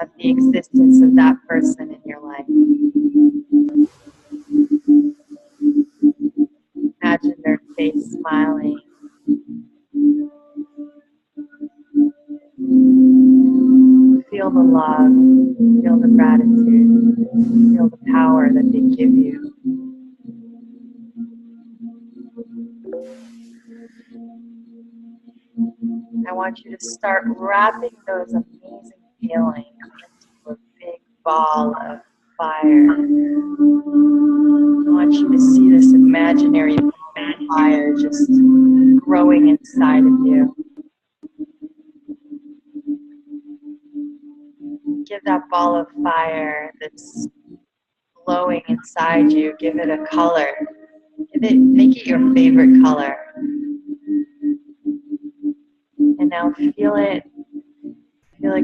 of the existence of that person in your life. Imagine their face smiling. Feel the love, feel the gratitude, feel the power that they give you. I want you to start wrapping those amazing feelings into a big ball of fire. I want you to see this imaginary ball of fire just growing inside of you. Give that ball of fire that's glowing inside you, give it a color. Make it your favorite color. And now feel it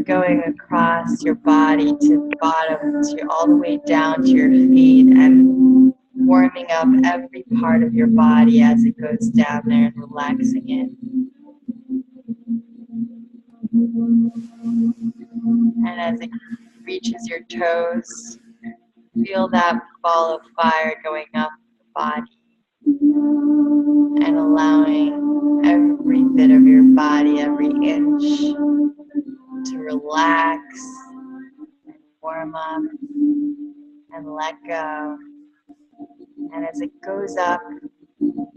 going across your body to the bottom, to all the way down to your feet, and warming up every part of your body as it goes down there and relaxing it. And as it reaches your toes, feel that ball of fire going up the body and allowing every bit of your body, every inch, to relax and warm up and let go. And as it goes up,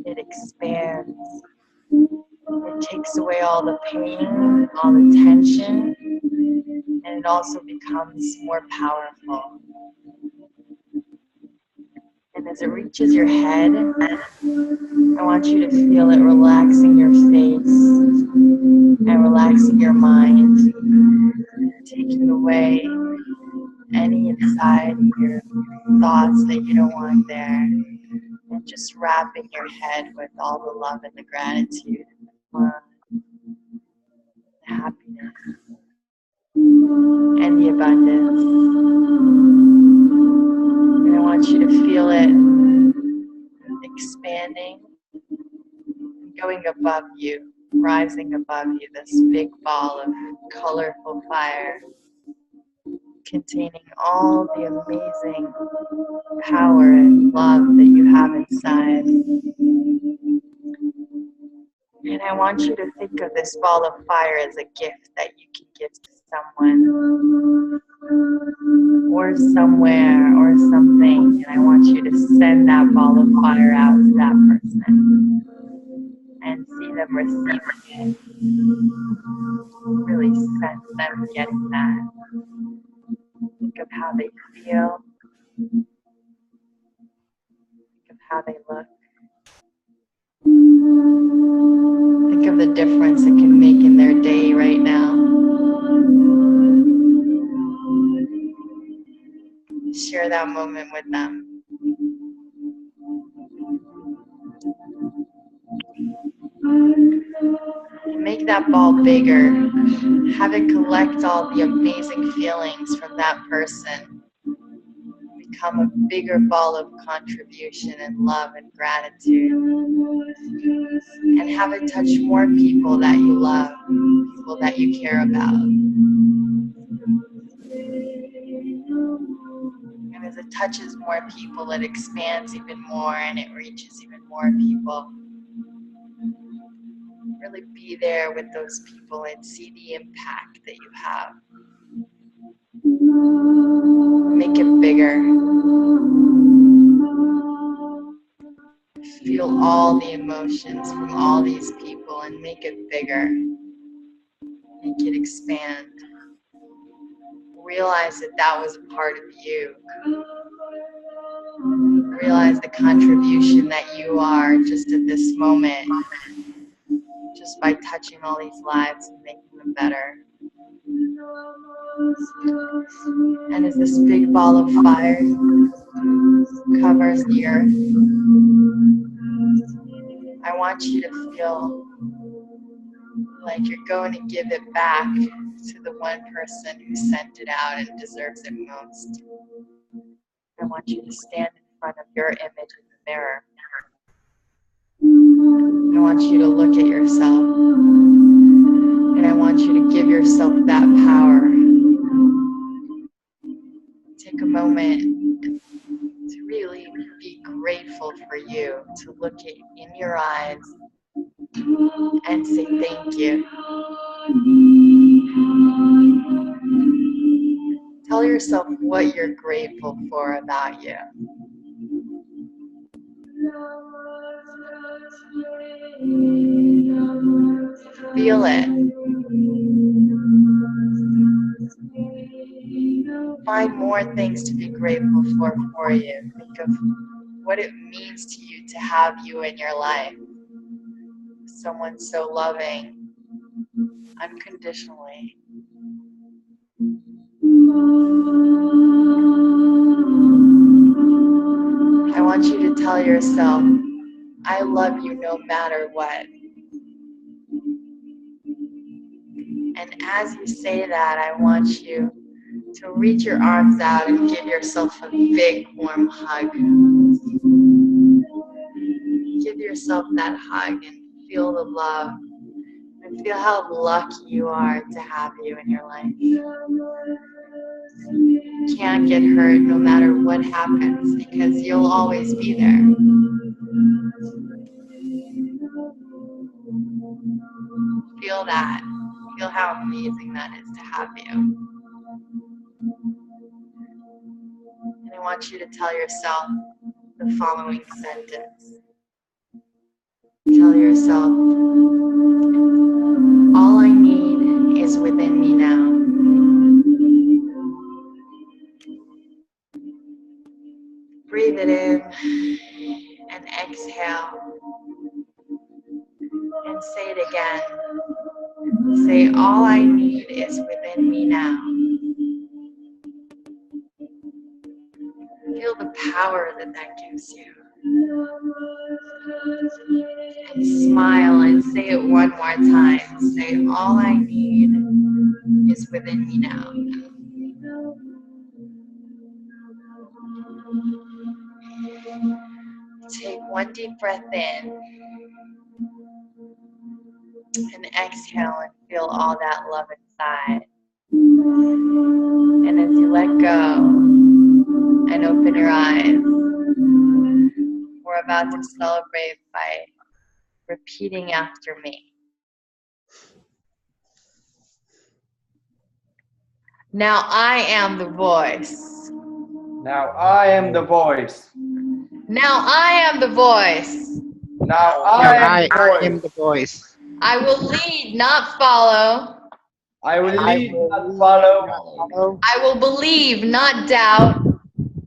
it expands. It takes away all the pain, all the tension, and it also becomes more powerful. And as it reaches your head, I want you to feel it relaxing your face and relaxing your mind, taking away any inside your thoughts that you don't want there, and just wrapping your head with all the love and the gratitude and the fun, the happiness, and the abundance. And I want you to feel it expanding, going above you, rising above you, this big ball of colorful fire containing all the amazing power and love that you have inside. And I want you to think of this ball of fire as a gift that you can give to someone or somewhere or something. And I want you to send that ball of fire out to that person and see them receiving it. Really sense them getting that. Think of how they feel. Think of how they look. Think of the difference it can make in their day right now. Share that moment with them. Make that ball bigger. Have it collect all the amazing feelings from that person. Become a bigger ball of contribution and love and gratitude. And have it touch more people that you love, people that you care about. And as it touches more people, it expands even more and it reaches even more people. Really be there with those people and see the impact that you have. Make it bigger. Feel all the emotions from all these people and make it bigger. Make it expand. Realize that that was a part of you. Realize the contribution that you are just at this moment. Just by touching all these lives and making them better. And as this big ball of fire covers the earth, I want you to feel like you're going to give it back to the one person who sent it out and deserves it most. I want you to stand in front of your image in the mirror. I want you to look at yourself, and I want you to give yourself that power. Take a moment to really be grateful for you, to look in your eyes and say thank you. Tell yourself what you're grateful for about you. Feel it. Find more things to be grateful for you. Think of what it means to you to have you in your life. Someone so loving, unconditionally. I want you to tell yourself, I love you no matter what. And as you say that, I want you to reach your arms out and give yourself a big warm hug. Give yourself that hug and feel the love. And feel how lucky you are to have you in your life. You can't get hurt no matter what happens because you'll always be there. Feel that. Feel how amazing that is to have you. And I want you to tell yourself the following sentence. Tell yourself, all I need is within me now. Breathe it in and exhale. And say it again. Say, all I need is within me now. Feel the power that gives you. And smile and say it one more time. Say, all I need is within me now. Take one deep breath in. And exhale and feel all that love inside. And as you let go and open your eyes, we're about to celebrate by repeating after me. Now I am the voice. Now I am the voice. Now I am the voice. Now I am the voice. I will lead, not follow. I will lead, not follow. I will believe, not doubt.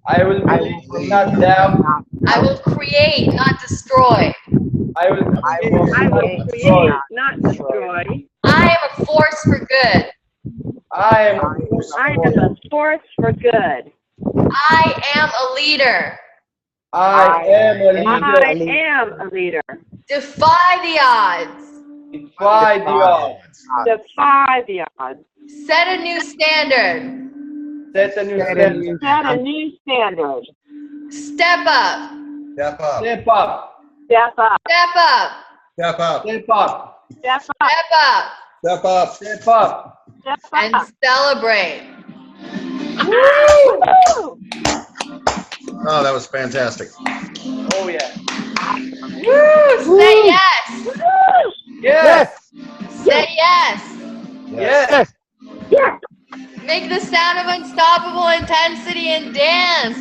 I will believe, not doubt. I will create, not destroy. I will create, not destroy. I am a force for good. I am a force for good. I am a leader. I am a leader. I am a leader. Defy the odds. Defy the odds. Defy the odds. Set a new standard. Set a new standard. Set a new standard. Step up. Step up. Step up. Step up. Step up. Step up. Step up. Step Step up. Step up. Step up. Step up. And celebrate. Woo! Oh, that was fantastic. Oh yeah. Woo! Say yes. Yes. Say yes. Yes. Yes. Make the sound of unstoppable intensity and dance.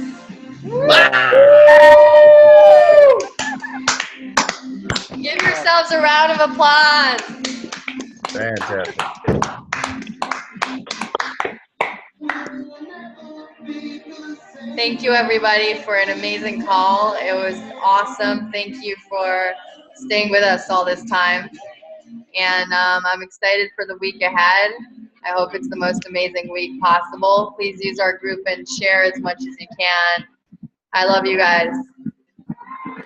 Give yourselves a round of applause. Fantastic. Thank you, everybody, for an amazing call. It was awesome. Thank you for staying with us all this time. and I'm excited for the week ahead. I hope it's the most amazing week possible. Please use our group and share as much as you can. I love you guys.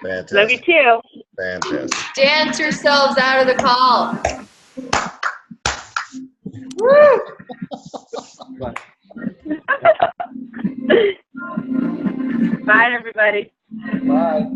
Fantastic. Love you too. Fantastic. Dance yourselves out of the call. Woo! Bye, everybody. Bye.